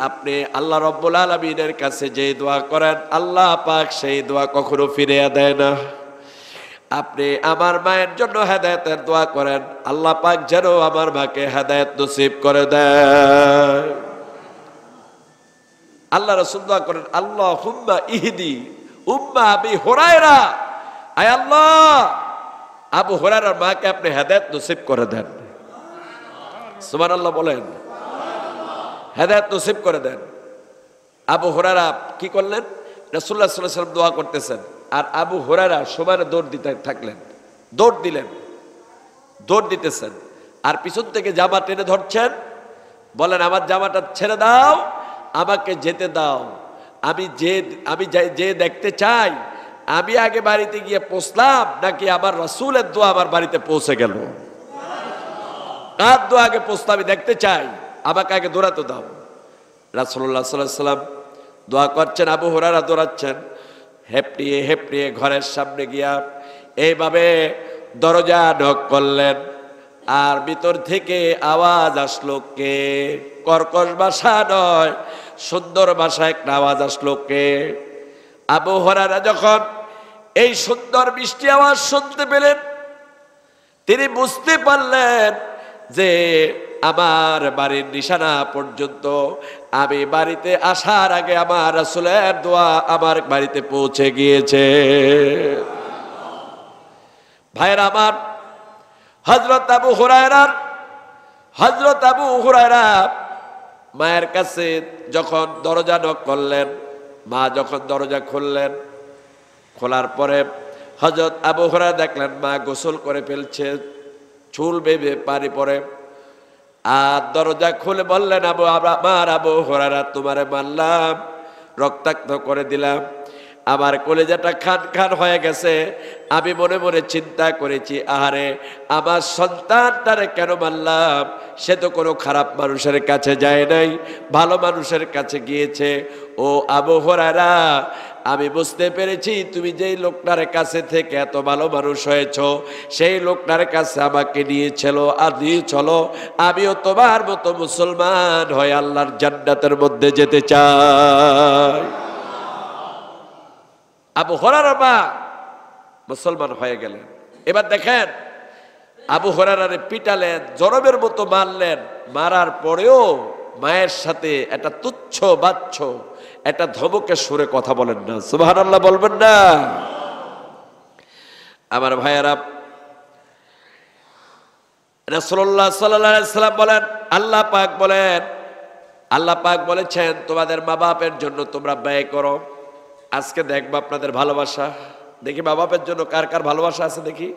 আপনি আল্লাহ রাব্বুল আলামিনের কাছে যে দোয়া করেন আল্লাহ পাক সেই দোয়া কখনো ফিরিয়ে দেয় না। আপনি আমার মায়ের জন্য হেদায়েতের দোয়া করেন, আল্লাহ পাক যেন আমার মাকে হেদায়েত নসিব করে দেয়। আল্লাহ রাসূল দোয়া করেন, আল্লাহুম্মা ইহদি উম্মা আবি হুরায়রা, আয় আল্লাহ আবু হুরায়রার মাকে আপনি হেদায়েত নসিব করে দেন। সুবহানাল্লাহ বলেন, হেদায়েত নসিব করে দেন। আবু হুরায়রা কি করলেন? রাসূলুল্লাহ সাল্লাল্লাহু আলাইহি ওয়াসাল্লাম দোয়া করতেছেন, আর আবু হুরায়রা সমানে দৌড় দিতে থাকলেন। দৌড় দিলেন, দৌড় দিতেছেন, আর পিছন থেকে জামা টেনে ধরছেন। বলেন, আমার জামাটা ছেড়ে দাও, আমাকে যেতে দাও। আমি যে দেখতে চাই আমি আগে বাড়িতে গিয়ে পৌঁছলাম নাকি আমার রাসূলের দোয়া আমার বাড়িতে পৌঁছে গেল। কার দোয়া আগে পৌঁছতে আমি দেখতে চাই, আমাকে আগে দৌড়াতে দাও। রাসূলুল্লাহ সাল্লাল্লাহু আলাইহি ওয়াসাল্লাম দোয়া করছেন, আবু হুরায়রা দৌড়াচ্ছেন, হেপড়িয়ে হেপড়িয়ে ঘরের সামনে গিয়া এইভাবে দরজা নক করলেন। আর ভিতর থেকে আওয়াজ আসলো, কে? কর্কশ ভাষা নয়, সুন্দর ভাষা একটা আওয়াজ আসলো, কে? আবু হুরায়রা যখন এই সুন্দর মিষ্টি আওয়াজ শুনতে পেলেন, তিনি বুঝতে পারলেন যে আমার বাড়ির নিশানা পর্যন্ত আমি বাড়িতে আসার আগে আমার রাসূলের দোয়া আমার বাড়িতে পৌঁছে গিয়েছে। ভাইরা আমার, হযরত আবু হুরায়রা মায়ের কাছে যখন দরজা নক করলেন, মা যখন দরজা খুললেন, খোলার পরে হযরত আবু হুরায়রা দেখলেন মা গোসল করে ফেলছে, চুল বেয়ে পানি পড়ে। আর দরজা খুলে বললেন, আবু হুরায়রা, তোমারে মারলাম, রক্তাক্ত করে দিলাম, আমার কলিজাটা খান খান হয়ে গেছে। আমি মনে মনে চিন্তা করেছি, আহারে আমার সন্তানটারে কেন মারলাম? সে তো কোনো খারাপ মানুষের কাছে যায় নাই, ভালো মানুষের কাছে গিয়েছে। ও আবু হুরায়রা, আমি বুঝতে পেরেছি তুমি যেই লোকটার কাছে থেকে এত ভালো মানুষ হয়েছ, সেই লোকটার কাছে আমাকে নিয়ে চলো, আমিও তোমার মতো মুসলমান হয়ে আল্লাহর জান্নাতের মধ্যে যেতে চাই। আবু হুরায়রা মা মুসলমান হয়ে গেলেন। এবার দেখেন, আবু হুরায়রারে পিটালেন, জরবের মতো মারলেন, মারার পরেও মায়ের সাথে একটা তুচ্ছ বাচ্চ একটা ধমকের সুরে কথা বলেন না। সুবহানাল্লাহ বলবেন না? আমার ভাইয়েরা, রাসূলুল্লাহ সাল্লাল্লাহু আলাইহি ওয়াসাল্লাম বলেন, আল্লাহ পাক বলেছেন তোমাদের মা বাপের জন্য তোমরা ব্যয় করো। আজকে দেখবো আপনাদের ভালোবাসা, দেখি মা বাপের জন্য কার কার ভালোবাসা আছে, দেখি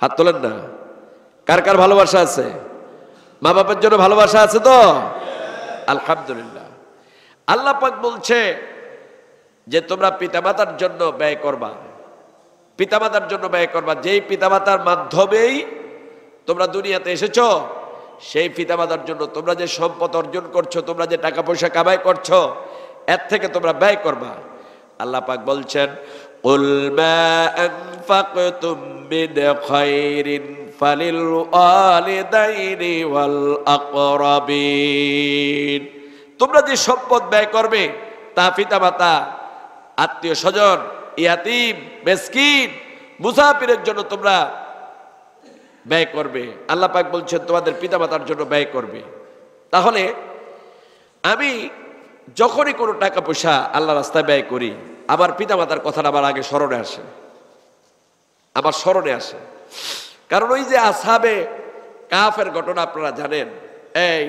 হাত তোলেন না। কার কার ভালোবাসা আছে? মা বাপের জন্য ভালোবাসা আছে তো? আলহামদুলিল্লাহ। আল্লাহ পাক বলছে যে তোমরা পিতামাতার জন্য ব্যয় করবা, পিতামাতার জন্য ব্যয় করবা। যেই পিতামাতার মাধ্যমেই তোমরা দুনিয়াতে এসেছো, সেই পিতামাতার জন্য তোমরা যে সম্পদ অর্জন করছো, তোমরা যে টাকা পয়সা কামাই করছো, এর থেকে তোমরা ব্যয় করবা। আল্লাহ পাক বলছেন, কুল মা আনফাকতুম মিন খায়রিন ফালিল ওয়ালিদাইনি ওয়াল আকরাবিন। তোমরা যে সম্পদ ব্যয় করবে তা পিতামাতা, আত্মীয় স্বজন, ইয়াতীম, মিসকিন, মুসাফিরের জন্য তোমরা ব্যয় করবে। আল্লাহ পাক বলছেন তোমাদের পিতামাতার জন্য ব্যয় করবে। তাহলে আমি যখনই কোনো টাকা পয়সা আল্লাহ রাস্তায় ব্যয় করি, আমার পিতামাতার কথাটা আমার আগে স্মরণে আসে, আমার স্মরণে আসে। কারণ ওই যে আসহাবে কাফের ঘটনা আপনারা জানেন, এই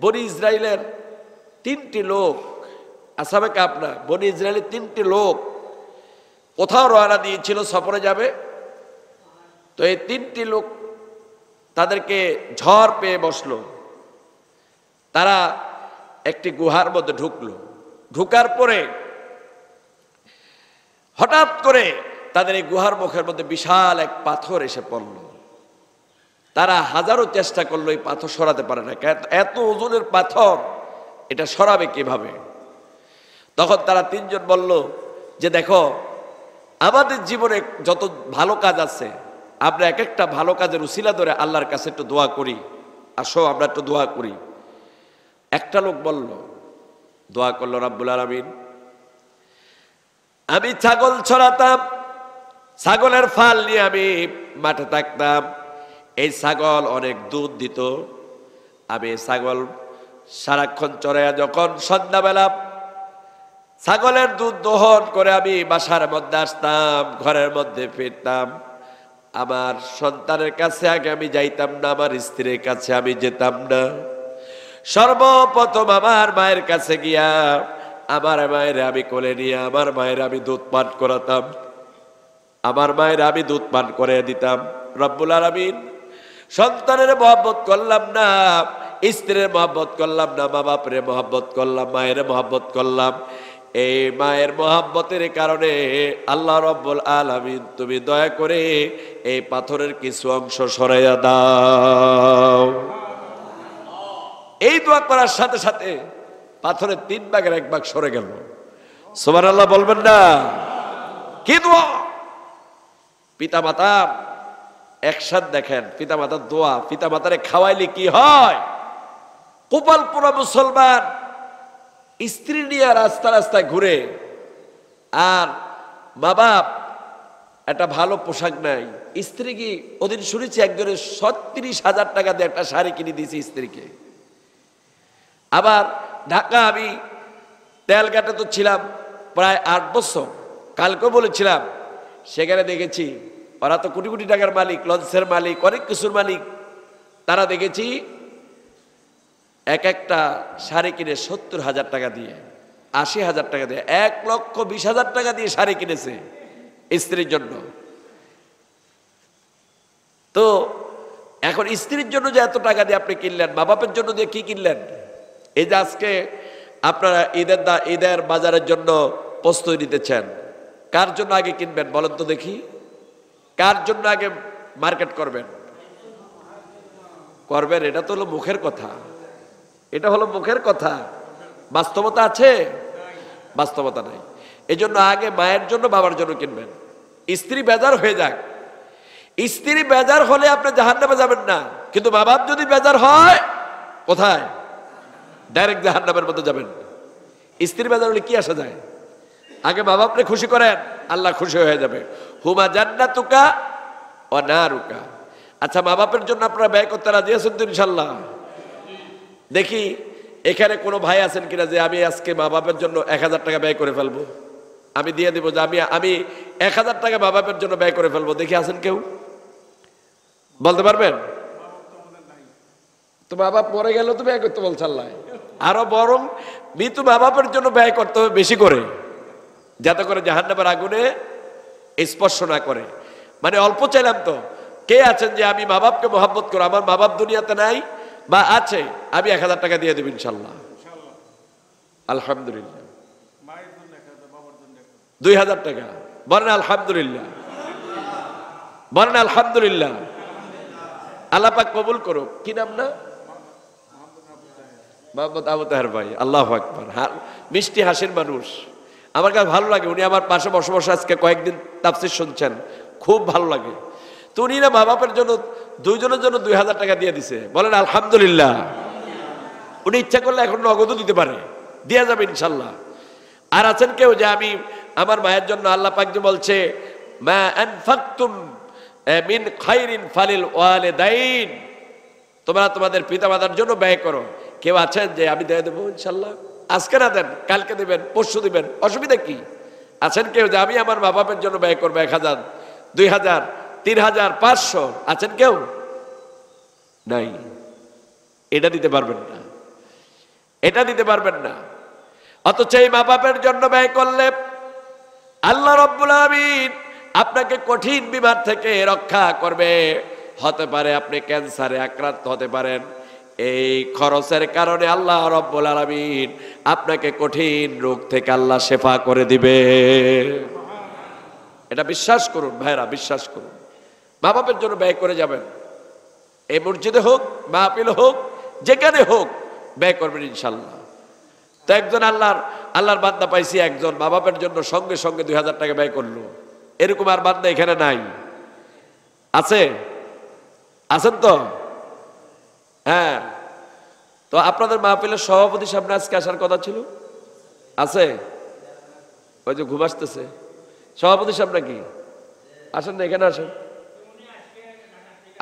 বনি ইসরায়েলের 3টি লোক, আসহাবে কাফ না, বনি ইসরায়েলের 3টি লোক কোথাও রওনা দিয়েছিল, সফরে যাবে। তো এই 3টি লোক তাদেরকে ঝড় পেয়ে বসলো। তারা একটি গুহার মধ্যে ঢুকলো। ঢুকার পরে হঠাৎ করে তাদের এই গুহার মুখের মধ্যে বিশাল এক পাথর এসে পড়ল। তারা হাজারো চেষ্টা করলো, এই পাথর সরাতে পারে না। এত ওজনের পাথর, এটা সরাবে কিভাবে? তখন তারা 3জন বলল যে দেখো, আমাদের জীবনে যত ভালো কাজ আছে, আমরা এক একটা ভালো কাজের উসিলা ধরে আল্লাহর কাছে একটু দোয়া করি, আসো আমরা একটু দোয়া করি। একটা লোক বলল, দোয়া করলো, রাব্বুল আলামিন, আমি ছাগল ছড়াতাম, ছাগলের ফাল নিয়ে আমি মাঠে থাকতাম, এই ছাগল অনেক দুধ দিত। আমি ছাগল সারাক্ষণ চড়াইয়া যখন সন্ধ্যাবেলা ছাগলের দুধ দহন করে আমি বাসার মধ্যে আসতাম, ঘরের মধ্যে ফিরতাম, আমার সন্তানের কাছে আগে আমি যাইতাম না, আমার স্ত্রীর কাছে আমি যেতাম না। সর্বপ্রথম আমার মায়ের কাছে গিয়া আমার মায়ের আমি কোলে নিয়ে আমার মায়ের আমি দুধ পান করাতাম, আমার মায়ের আমি দুধ পান করে দিতাম। রব্বুল আলামিন, সন্তানের মহব্বত করলাম না, স্ত্রীর মহব্বত করলাম না, মা বাপের মহব্বত করলাম, মায়ের মহব্বত করলাম। এই মায়ের মহব্বতের কারণে আল্লাহ রব্বুল আলামিন তুমি দয়া করে এই পাথরের কিছু অংশ সরাইয়া দাও। এই দোয়া করার সাথে সাথে পাথরের 3 ভাগের 1 ভাগ সরে গেল। সুবহানাল্লাহ বলবেন না? কি দোয়া! পিতামাতা একসাথে দেখেন, পিতামাতার দোয়া, পিতামাতারে খাওয়াইলে কি হয়? কপাল পোড়া মুসলমান স্ত্রী নিয়ে রাস্তা রাস্তায় ঘুরে, আর মা বাপ একটা ভালো পোশাক নাই। স্ত্রী কি, ওদিন শুনেছি একজনের 36,000 টাকা দিয়ে একটা শাড়ি কিনে দিয়েছে স্ত্রীকে। আবার ঢাকা আমি তেলঘাটে তো ছিলাম প্রায় 8 বছর, কালকেও বলেছিলাম, সেখানে দেখেছি ওরা তো কোটি কোটি টাকার মালিক, লঞ্চের মালিক, অনেক কিছুর মালিক। তারা দেখেছি এক একটা শাড়ি কিনে 70,000 টাকা দিয়ে, 80,000 টাকা দিয়ে, 1,20,000 টাকা দিয়ে শাড়ি কিনেছে স্ত্রীর জন্য। তো এখন স্ত্রীর জন্য যে এত টাকা দিয়ে আপনি কিনলেন, মা বাপের জন্য দিয়ে কি কিনলেন? এই যে আজকে আপনারা ঈদের বাজারের জন্য প্রস্তুতি নিতেছেন, কার জন্য আগে কিনবেন বলেন তো দেখি? কার জন্য আগে মার্কেট করবেন? এটা তো হলো মুখের কথা, এটা হলো মুখের কথা। বাস্তবতা আছে? বাস্তবতা নাই। এই জন্য আগে মায়ের জন্য, বাবার জন্য কিনবেন। স্ত্রী বেজার হয়ে যাক, স্ত্রী বেজার হলে আপনি জাহান্নামে যাবেন না, কিন্তু মা বাপ যদি বেজার হয়, কোথায়? ডাইরেক্ট জাহান্নামের মধ্যে যাবেন। স্ত্রী বেজার হলে কি আসা যায়? আগে মা বাপরে খুশি করেন, আল্লাহ খুশি হয়ে যাবে। হুমা জান্নাতুকা ওয়া নারুকা। আচ্ছা, মা বাপের জন্য আপনারা ব্যয় করতে রাজি আছেন তো ইনশাল্লাহ? দেখি এখানে কোনো ভাই আছেন কিনা যে আমি আজকে মা বাপের জন্য 1000 টাকা ব্যয় করে ফেলবো, আমি দিয়ে দেবো, যে আমি 1000 টাকা মা বাপের জন্য ব্যয় করে ফেলবো। দেখি আছেন কেউ? বলতে পারবেন? তো মা বাপ মরে গেল তো ব্যয় করতে বলছে আল্লাহ। আরো বরং মৃত্যু মা বাপের জন্য ব্যয় করতে হবে বেশি করে, যাতে করে জাহান্নামের আগুনে স্পর্শ না করে। মানে অল্প চাইলাম তো। কে আছেন যে আমি মা বাপকে মহব্বত করো, আমার মা বাপ দুনিয়াতে নাই বা আছে, আমি 1000 টাকা দিয়ে দেব ইনশাল্লাহ? আলহামদুলিল্লাহ। 2000 টাকা বলেন আলহামদুলিল্লাহ, বলেন আলহামদুলিল্লাহ। আল্লাহ পাক কবুল করো। কি নাম না? মোহাম্মদ আবু তাহের ভাই। আল্লাহু আকবার। মিষ্টি হাসির মানুষ, আমার কাছে ভালো লাগে। উনি আমার পাশে বসে বসে আজকে কয়েকদিন তাফসীর শুনছেন, খুব ভালো লাগে। তো উনি না মা বাপের জন্য 2 জনের জন্য 2000 টাকা দিয়ে দিছে। বলেন আলহামদুলিল্লাহ। উনি ইচ্ছা করলে এখন নগদও দিতে পারে, দেয়া যাবে ইনশাল্লাহ। আর আছেন কেউ যে আমি আমার মায়ের জন্য, আল্লাহ পাক যে বলছে মা আনফাকতুম মিন খায়রিন ফালিল ওয়ালিদাইন, তোমরা তোমাদের পিতামাতার জন্য ব্যয় করো। কেউ আছেন যে আমি দিয়ে দেবো ইনশাল্লাহ? আজকে না দেন, কালকে দেবেন, পরশু দিবেন, অসুবিধা কি? আছেন কেউ যে আমি আমার মা বাপের জন্য ব্যয় করবো 1000, 2000, 3000, 500? আছেন কেউ? নাই। এটা দিতে পারবেন না, এটা দিতে পারবেন না। অথচ এই মা বাপের জন্য ব্যয় করলে আল্লাহ রাব্বুল আলামিন আপনাকে কঠিন বিমার থেকে রক্ষা করবে। হতে পারে আপনি ক্যান্সারে আক্রান্ত হতে পারেন, এই খরচের কারণে আল্লাহ রাব্বুল আলামিন আপনাকে কঠিন রোগ থেকে আল্লাহ শেফা করে দিবে। এটা বিশ্বাস করুন ভাইরা, বিশ্বাস করুন। মা বাপের জন্য ব্যয় করে যাবেন, এই মসজিদে হোক, মাহফিল হোক, যেখানে হোক ব্যয় করবেন ইনশাল্লাহ। তো একজন আল্লাহর বান্দা পাইছি, একজন মা বাপের জন্য সঙ্গে সঙ্গে 2000 টাকা ব্যয় করলো। এরকম আর বান্দা এখানে নাই? আছে? আছেন তো? হ্যাঁ। তো আপনাদের মাহফিলের সভাপতি সামনে আজকে আসার কথা ছিল, আছে? ওই যে ঘুম আসতেছে, সভাপতি সামনে কি আসেন না? এখানে আসেন।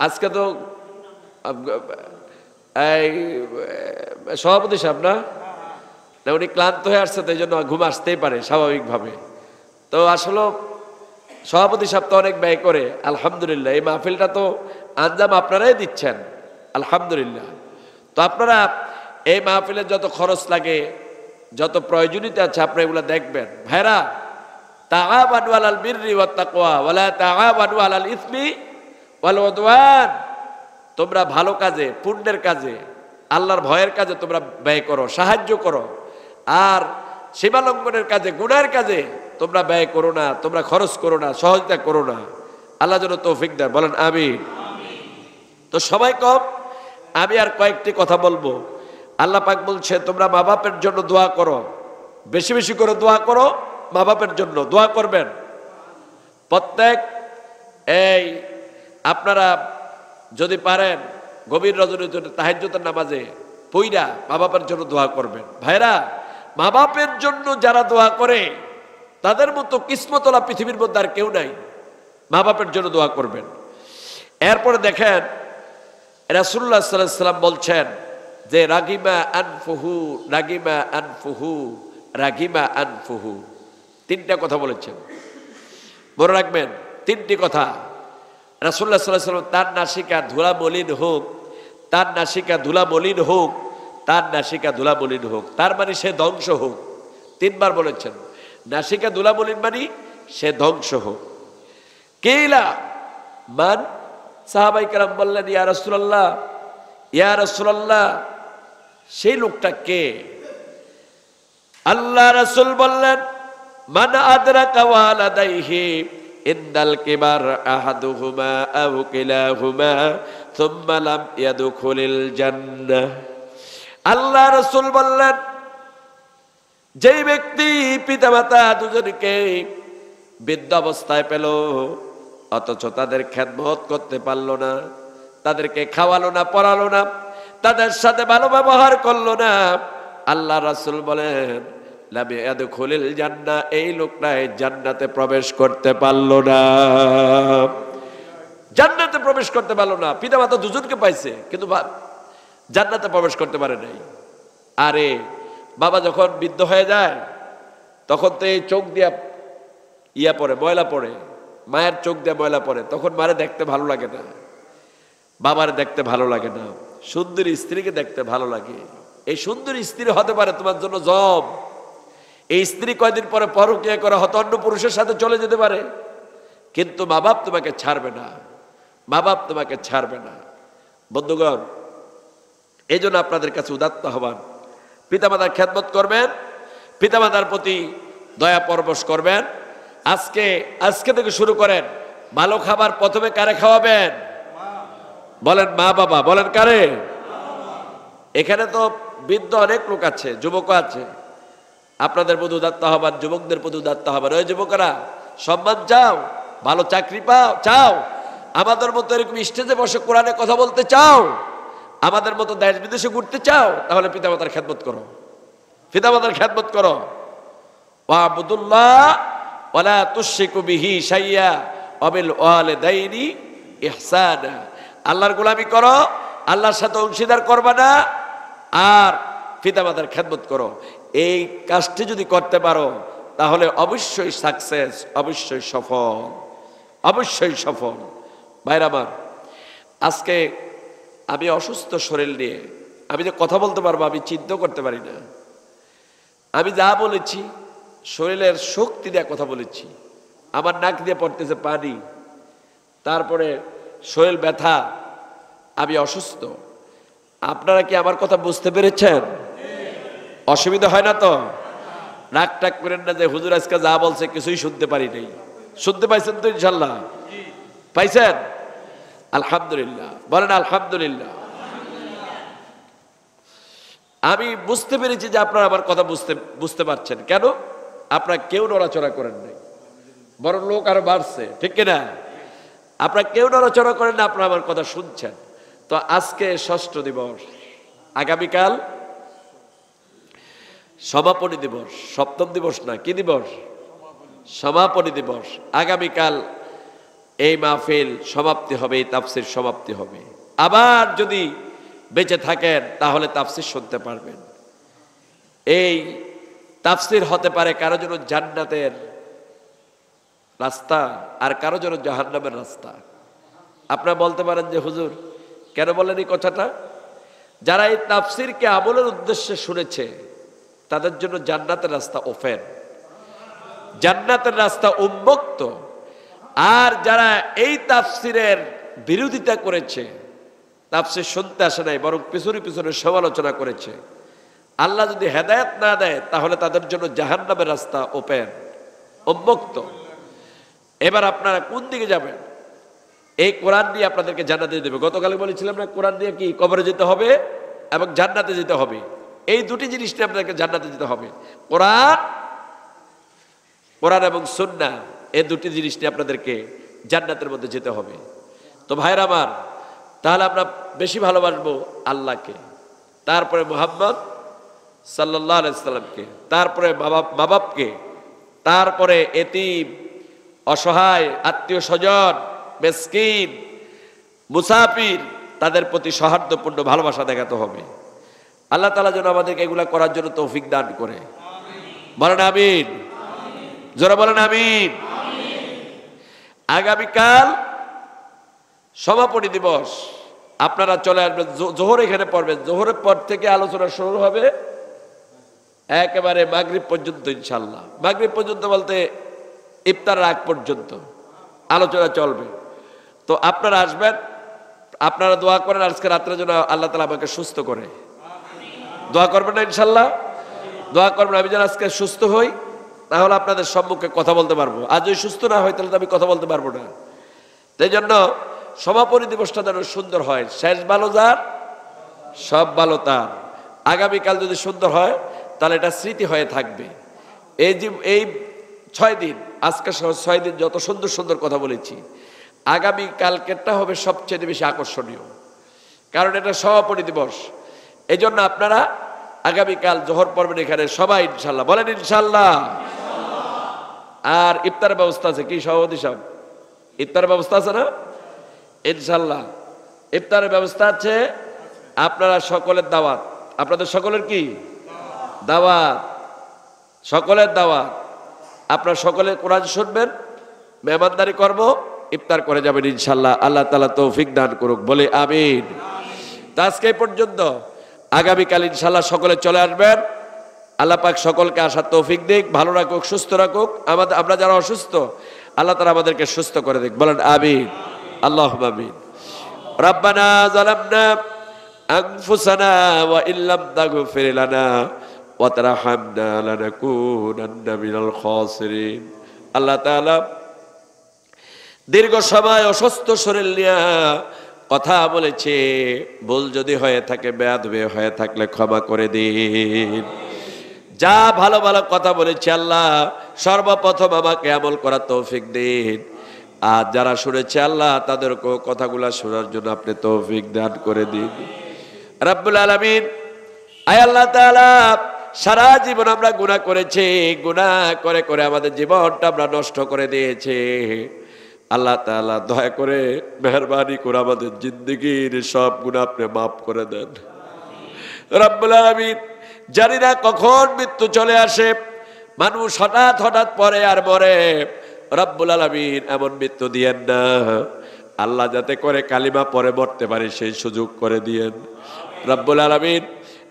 আজকে তো এই সভাপতি সাহেব না, উনি ক্লান্ত হয়ে আসছে, তো এই জন্য ঘুম আসতেই পারে স্বাভাবিকভাবে। তো আসলে সভাপতি সাহেব তো অনেক ব্যয় করে, আলহামদুলিল্লাহ। এই মাহফিলটা তো আঞ্জাম আপনারাই দিচ্ছেন, আলহামদুলিল্লাহ। তো আপনারা এই মাহফিলের যত খরচ লাগে, যত প্রয়োজনীয়তা আছে, আপনারা এগুলো দেখবেন ভাইরা। তাআওয়ানু আলাল বিররি ওয়াত তাকওয়া ওয়ালা তাআওয়ানু আলাল ইসমি ওয়াল উদওয়ান। তোমরা ভালো কাজে, পুণ্যের কাজে, আল্লাহর ভয়ের কাজে তোমরা ব্যয় করো, সাহায্য করো। আর সীমালঙ্ঘনের কাজে, গুনাহের কাজে তোমরা ব্যয় করো না, তোমরা খরচ করো না, সহযোগিতা করো না। আল্লাহ যেন তৌফিক দেন, বলেন আমিন। তো সবাই কম, আমি আর কয়েকটি কথা বলবো। আল্লাহ পাক বলছে তোমরা মা বাপের জন্য দোয়া করো, বেশি বেশি করে দোয়া করো, মা বাপের জন্য দোয়া করবেন। প্রত্যেক এই আপনারা যদি পারেন গভীর রজনীতে তাহাজ্জুদের নামাজে পইরা মা বাপের জন্য দোয়া করবেন। ভাইরা, মা বাপের জন্য যারা দোয়া করে তাদের মতো কিসমতওয়ালা পৃথিবীর মধ্যে আর কেউ নাই। মা বাপের জন্য দোয়া করবেন। এরপরে দেখেন রাসূলুল্লাহ সাল্লাল্লাহু আলাইহি ওয়াসাল্লাম বলছেন যে রাগিমা আনফুহু, রাগিমা আনফুহু, রাগিমা আনফুহু, তিনটা কথা বলেছেন, মনে রাখবেন তিনটি কথা। রাসূলুল্লাহ সাল্লাল্লাহু আলাইহি ওয়াসাল্লাম তার নাসিকা ধুলা মলিন হোক, তার নাসিকা ধুলা মলিন হোক, তার নাসিকা ধুলা মলিন হোক, তার মানে সে ধ্বংস হোক। তিনবার বলেছেন নাসিকা ধুলা মলিন মানে সে ধ্বংস হোক। কেইলা মান, সাহাবাই কেরাম বললেন ইয়া রাসূলুল্লাহ, ইয়া রাসূলুল্লাহ সেই লোকটা কে? আল্লাহ রাসূল বললেন মান আদরাকা ওয়ালাদাইহি ইন্দাল কিবার আহাদুহুমা আও কিলাহুমা সুম্মা লাম ইয়াদখুলিল জান্নাহ। আল্লাহ রাসূল বললেন যেই ব্যক্তি পিতামাতা দুজনকে বৃদ্ধ অবস্থায় পেল অথচ তাদের খেদমত করতে পারলো না, তাদেরকে খাওয়ালো না, পড়ালো না, তাদের সাথে ভালো ব্যবহার করলো না, আল্লাহ রাসূল বলেন লাম ইয়াদখুলিল জান্নাহ, এই লোকটা জান্নাতে প্রবেশ করতে পারলো না, জান্নাতে প্রবেশ করতে পারলো না। পিতামাতা দুজনকে পাইছে কিন্তু জান্নাতে প্রবেশ করতে পারে নাই। আরে বাবা যখন বৃদ্ধ হয়ে যায় তখন তো এই চোখ দিয়া ইয়া পড়ে, ময়লা পড়ে, মায়ের চোখ দিয়ে ময়লা পড়ে, তখন মারে দেখতে ভালো লাগে না, বাবার দেখতে ভালো লাগে না, সুন্দরী স্ত্রীকে দেখতে ভালো লাগে। এই সুন্দরী স্ত্রী হতে পারে তোমার জন্য জব, এই স্ত্রী কয়দিন পরে পরকীয়া করা হয়তো অন্য পুরুষের সাথে চলে যেতে পারে, কিন্তু মা বাপ তোমাকে ছাড়বে না, মা বাপ তোমাকে ছাড়বে না। বন্ধুগণ, এই জন্য আপনাদের কাছে উদাত্ত আহ্বান, পিতামাতার খেদমত করবেন, পিতামাতার প্রতি দয়া পরবশ করবেন। আজকে থেকে শুরু করেন। ভালো খাবার প্রথমে কারে খাওয়াবেন? বলেন মা বাবা। বলেন কারে? এখানে তো বৃদ্ধ অনেক লোক আছে, যুবকও আছে। আপনাদের প্রতি উদাত্ত আহ্বান, যুবকদের প্রতি উদাত্ত আহ্বান। ওই যুবকরা সম্মান চাও, ভালো চাকরি পাও চাও, আমাদের মতো এরকম স্টেজে বসে কোরআনে কথা বলতে চাও, আমাদের মতো দেশ বিদেশে ঘুরতে চাও, তাহলে পিতামাতার খেদমত করো, পিতামাতার খেদমত করো। ওয়াবুদুল্লাহ ওয়ালা তুশরিকু বিহি শাইয়া ওয়া বিল ওয়ালিদাইনি ইহসানা। আল্লাহর গোলামি করো, আল্লাহর সাথে অংশীদার করবা না, আর পিতামাতার খেদমত করো। এই কাজটি যদি করতে পারো তাহলে অবশ্যই সাকসেস, অবশ্যই সফল, অবশ্যই সফল। ভাইরা আমার, আজকে আমি অসুস্থ শরীর নিয়ে আমি যে কথা বলতে পারবো আমি চিন্তা করতে পারি না। আমি যা বলেছি শরীরের শক্তি দিয়ে কথা বলেছি। আমার নাক দিয়ে পড়তেছে পানি, তারপরে শরীর ব্যথা, আমি অসুস্থ। আপনারা কি আমার কথা বুঝতে পেরেছেন? অসুবিধা হয় না তো? রাগ টাক করেন না যে হুজুর আজকে যা বলছে কিছুই শুনতে পারি নাই। শুনতে পাইছেন তো ইনশাল্লাহ? পাইছেন? আলহামদুলিল্লাহ, বলেন আলহামদুলিল্লাহ। আমি বুঝতে পেরেছি যে আপনারা আমার কথা বুঝতে পারছেন। কেন? আপনারা কেউ নড়াচড়া করেন নাই, বরং লোক আরো বাড়ছে, ঠিক কিনা? আপনারা কেউ নড়াচড়া করেন না, আপনারা আমার কথা শুনছেন। তো আজকে ষষ্ঠ দিবস, আগামীকাল সমাপনী দিবস। সপ্তম দিবস না, কি দিবস? সমাপনী দিবস। আগামীকাল এই মাহফিল সমাপ্তি হবে, এই তাফসির সমাপ্তি হবে। আবার যদি বেঁচে থাকেন তাহলে তাফসির শুনতে পারবেন। এই তাফসির হতে পারে কারো জন্য জান্নাতের রাস্তা, আর কারো জন্য জাহান্নামের রাস্তা। আপনারা বলতে পারেন যে হুজুর কেন বলেন এই কথাটা? যারা এই তাফসিরকে আমলের উদ্দেশ্যে শুনেছে তাদের জন্য জান্নাতের রাস্তা ওপেন, জান্নাতের রাস্তা উন্মুক্ত। আর যারা এই তাফসিরের বিরোধিতা করেছে, তাফসির শুনতে আসে নাই, বরং পিছনে পিছনে সমালোচনা করেছে, আল্লাহ যদি হেদায়েত না দেয় তাহলে তাদের জন্য জাহান্নামের রাস্তা ওপেন, উন্মুক্ত। এবার আপনারা কোন দিকে যাবেন? এই কোরআন দিয়ে আপনাদেরকে জান্নাতে দেবে। গতকালে বলেছিলাম না, কোরআন দিয়ে কি কবরে যেতে হবে এবং জান্নাতে যেতে হবে। এই দুটি জিনিস নিয়ে আপনাদেরকে জান্নাতে যেতে হবে। কোরআন, কোরআন এবং সুন্নাহ, এই দুটি জিনিস নিয়ে আপনাদেরকে জান্নাতের মধ্যে যেতে হবে। তো ভাইরা আমার, তাহলে আমরা বেশি ভালোবাসবো আল্লাহকে, তারপরে মুহাম্মদ সাল্লাল্লাহু আলাইহি সাল্লামকে, তারপরে মা বাপকে, তারপরে এতিম, অসহায়, আত্মীয় স্বজন, মিসকিন, মুসাফির, তাদের প্রতি সৌহার্দ্যপূর্ণ ভালোবাসা দেখাতে হবে। আল্লাহ তাআলা যেন আমাদেরকে এগুলা করার জন্য তৌফিক দান করে। বলেন আমিন, জোরে বলেন আমিন। আগামীকাল সমাপনী দিবস। আপনারা চলে আসবেন, জোহর এখানে পড়বেন। জোহরের পর থেকে আলোচনা শুরু হবে একেবারে মাগরিব পর্যন্ত ইনশাল্লাহ। মাগরিব পর্যন্ত বলতে ইফতারের আগ পর্যন্ত আলোচনা চলবে। তো আপনারা আসবেন, আপনারা দোয়া করেন আজকে রাত্রে যেন আল্লাহ তাআলা আমাকে সুস্থ করে। দোয়া করবেন না ইনশাল্লাহ? দোয়া করবেন আমি যেন আজকে সুস্থ হই, তাহলে আপনাদের সম্মুখে কথা বলতে পারবো। আজ যদি সুস্থ না হয় তাহলে তো আমি কথা বলতে পারবো না। তাই জন্য সমাপনী দিবসটা যেন সুন্দর হয়। শেষ ভালো যার, সব ভালো তার। আগামীকাল যদি সুন্দর হয় তাহলে এটা স্মৃতি হয়ে থাকবে। এই 6 দিন, আজকে 6 দিন যত সুন্দর সুন্দর কথা বলেছি, আগামীকালকেরটা হবে সবচেয়ে বেশি আকর্ষণীয়, কারণ এটা সমাপনী দিবস। এই জন্য আপনারা আগামীকাল জোহর পড়বেন এখানে সবাই ইনশাল্লাহ। বলেন ইনশাল্লাহ। আর ইফতারের ব্যবস্থা আছে কি সভাপতি সাহেব? ইফতারের ব্যবস্থা আছে না? ইনশাল্লাহ ইফতারের ব্যবস্থা আছে। আপনারা সকলের দাওয়াত, আপনাদের সকলের কি দাওয়াত? সকলের দাওয়াত। আপনারা সকলে কোরআন শুনবেন, মেহমানদারি করব, ইফতার করে যাবেন ইনশাল্লাহ। আল্লাহ তাআলা তৌফিক দান করুক, বলে আমিন। তো আজকে পর্যন্ত, আগামীকাল ইনশাল্লাহ সকলে চলে আসবেন। আল্লাহ পাক সকলকে আসার তৌফিক দিক, ভালো রাখুক, সুস্থ রাখুক। আমরা যারা অসুস্থ আল্লাহ তাআলা আমাদেরকে সুস্থ করে দিক, বলেন আমিন। আল্লাহুম্মা আমিন। রাব্বানা যালামনা আনফুসানা ওয়া ইল্লাম তাগফির লানা ওয়া তারহামনা লানাকুনান্না মিনাল খাসিরিন। আল্লাহ তাআলা দীর্ঘ সময় অসুস্থ শরীর নিয়ে কথা বলেছে, ভুল যদি হয়ে থাকে, বেয়াদবি হয়ে থাকলে ক্ষমা করে দিন। যা ভালো ভালো কথা বলেছে আল্লাহ সর্বপ্রথম আমাকে আমল করার তৌফিক দিন। আর যারা শুনেছে আল্লাহ তাদেরকে কথাগুলা শোনার জন্য আপনি তৌফিক দান করে দিন রব্বুল আলামিন। আয় আল্লাহ তাআলা, সারা জীবন আমরা গুনাহ করেছি, গুনাহ করে করে আমাদের জীবনটা আমরা নষ্ট করে দিয়েছি। আল্লাহ তাআলা দয়া করে মেহেরবানি করে আমাদের জিন্দেগির সব গুনাহ আপনি মাফ করে দেন রব্বুল আলামিন। জানি না কখন মৃত্যু চলে আসে, মানুষ হঠাৎ হঠাৎ পরে আর মরে। রব্বুল আলামিন এমন মৃত্যু দিয়েন না, আল্লাহ যাতে করে কালিমা পরে মরতে পারে সেই সুযোগ করে দিয়েন রব্বুল আলামিন।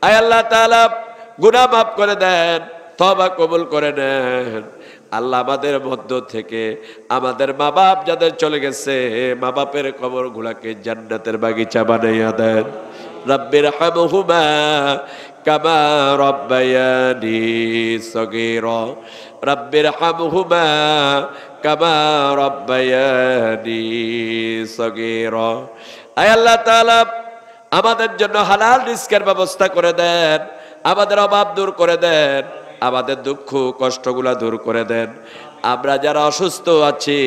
আয় আল্লাহ তাআলা গুনাহ মাফ করে দেন, তওবা কবুল করে নেন। আল্লাহ আমাদের মধ্য থেকে আমাদের মা বাপ যাদের চলে গেছে, মা বাপের কবরগুলোকে জান্নাতের বাগিচা বানাইয়া দেন। রব্বির হামহুমা কামা রব্বায়ানি সগীরা, রব্বির হামহুমা কামা রব্বায়ানি সগীরা। আয় আল্লাহ তাআলা আমাদের জন্য হালাল রিজকের ব্যবস্থা করে দেন, আমাদের অভাব দূর করে দেন, আমাদের দুঃখ কষ্টগুলা দূর করে দেন। আমরা যারা অসুস্থ আছি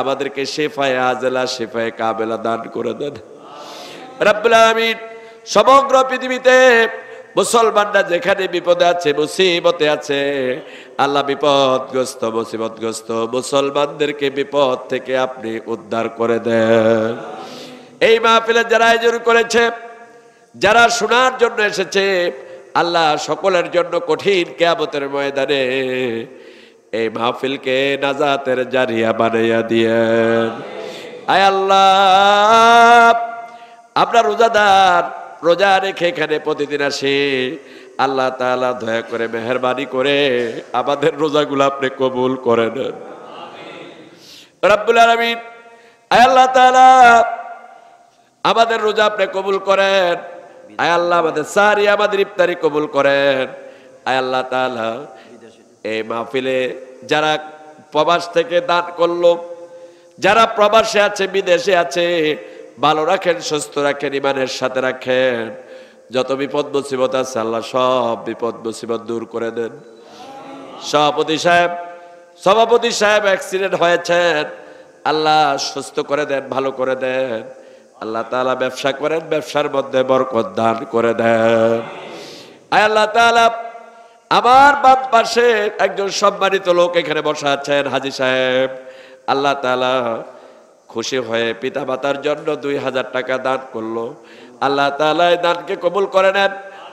আমাদেরকে শিফায়ে আজলা শিফায়ে কামেলা দান করে দেন রব্বুল আলামিন। সমগ্র পৃথিবীতে মুসলমানরা যেখানে বিপদে আছে, মুসিবতে আছে, আল্লাহ বিপদগ্রস্ত মুসিবতগ্রস্ত মুসলমানদেরকে বিপদ থেকে আপনি উদ্ধার করে দেন। এই মাহফিলে যারা আয়োজন করেছে, যারা শোনার জন্য এসেছে, আল্লাহ সকলের জন্য কঠিন কিয়ামতের ময়দানে এই মাহফিলকে নাজাতের জারিয়া বানাইয়া দিয়েন। আয় আল্লাহ আমরা রোজাদার, রোজা রেখে এখানে প্রতিদিন আসি, আল্লাহ তাআলা দয়া করে মেহেরবানি করে আমাদের রোজাগুলো আপনি কবুল করে নেন রব্বুল আলামিন। আয় আল্লাহ তাআলা আমাদের রোজা আপনি কবুল করেন। আয় আল্লাহ আমাদের সারি আমাদের ইফতারি কবুল করেন। আয় আল্লাহ তাআলা এই মাহফিলে যারা প্রবাস থেকে দান করলো, যারা প্রবাসে আছে বিদেশে আছে, ভালো রাখেন, সুস্থ রাখেন, ইমানের সাথে রাখেন। যত বিপদ মুসিবত আছে আল্লাহ সব বিপদ মুসিবত দূর করে দেন। সভাপতি সাহেব অ্যাক্সিডেন্ট হয়েছেন, আল্লাহ সুস্থ করে দেন, ভালো করে দেন। আল্লাহ তাআলা ব্যবসা করেন, ব্যবসার মধ্যে বরকত দান করে দেন। আয় আল্লাহ তাআলা আমার বাম পাশে একজন সম্মানিত লোক এখানে বসা আছেন, হাজী সাহেব, আল্লাহ তাআলা খুশি হয়ে পিতা মাতার জন্য 2000 টাকা দান করলো। আল্লাহ তাআলা এই দানকে কবুল করে নেন,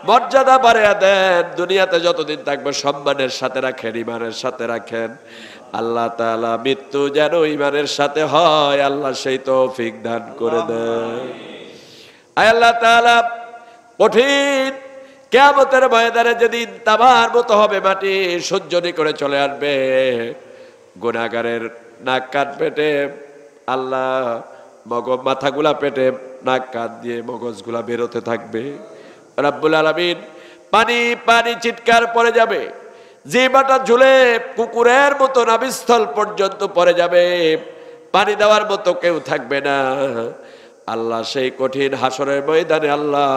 মর্যাদা বাড়িয়ে দেন, দুনিয়াতে যতদিন থাকবে সম্মানের সাথে রাখেন, ইমানের সাথে রাখেন। আল্লাহ তাআলা মৃত্যু যেন ইমানের সাথে হয়, আল্লাহ সেই তৌফিক দান করে দেন। আয় আল্লাহ তাআলা কঠিন কিয়ামতের ময়দানে যেদিন তামার মতো হবে মাটি, সহ্যনি করে চলে আসবে, গুনাহগারের নাক কান পেটে আল্লাহ মাথাগুলা পেটে নাক কান দিয়ে মগজগুলা বেরোতে থাকবে রব্বুল আলামিন। পানি পানি চিৎকার পড়ে যাবে, জিহ্বাটা ঝুলে কুকুরের মতো নাভিস্থল পর্যন্ত পড়ে যাবে, পানি দেওয়ার মতো কেউ থাকবে না। আল্লাহ সেই কঠিন হাসরের ময়দানে আল্লাহ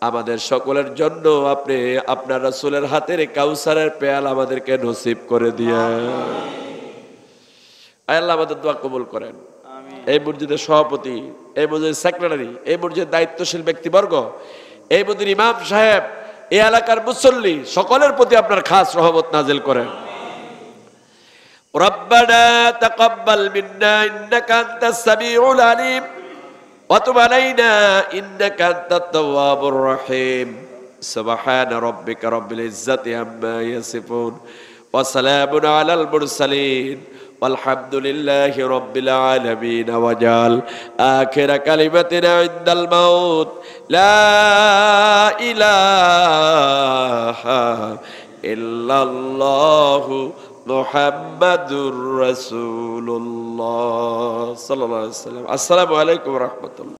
আমাদের সকলের জন্য আপনি আপনার রাসূলের হাতের কাউসারের পেয়াল আমাদেরকে নসিব করে দিয়ে আল্লাহ আমাদের দোয়া কবুল করেন। এই মসজিদের সভাপতি, এই মসজিদের সেক্রেটারি, এই মসজিদের দায়িত্বশীল ব্যক্তিবর্গ, এই মসজিদের ইমাম সাহেব, এই এলাকার মুসল্লি সকলের প্রতি আপনার খাস রহমত নাজিল করেন। রব্বানা তাকাব্বাল মিন্না ইন্নাকা আনতাস সামিউল আলিম ওয়া তুব আলাইনা ইন্নাকা আনতাত তাওয়াবুর রহিম। সুবহান রাব্বিকা রাব্বিল ইজ্জাতি আম্মা ইয়াসিফুন ওয়া সালামুন আলাল মুরসালিন والحمد لله رب العالمين وجعل آخر كلمتنا عند الموت لا إله إلا الله محمد رسول الله صلى الله عليه وسلم. السلام عليكم ورحمة الله.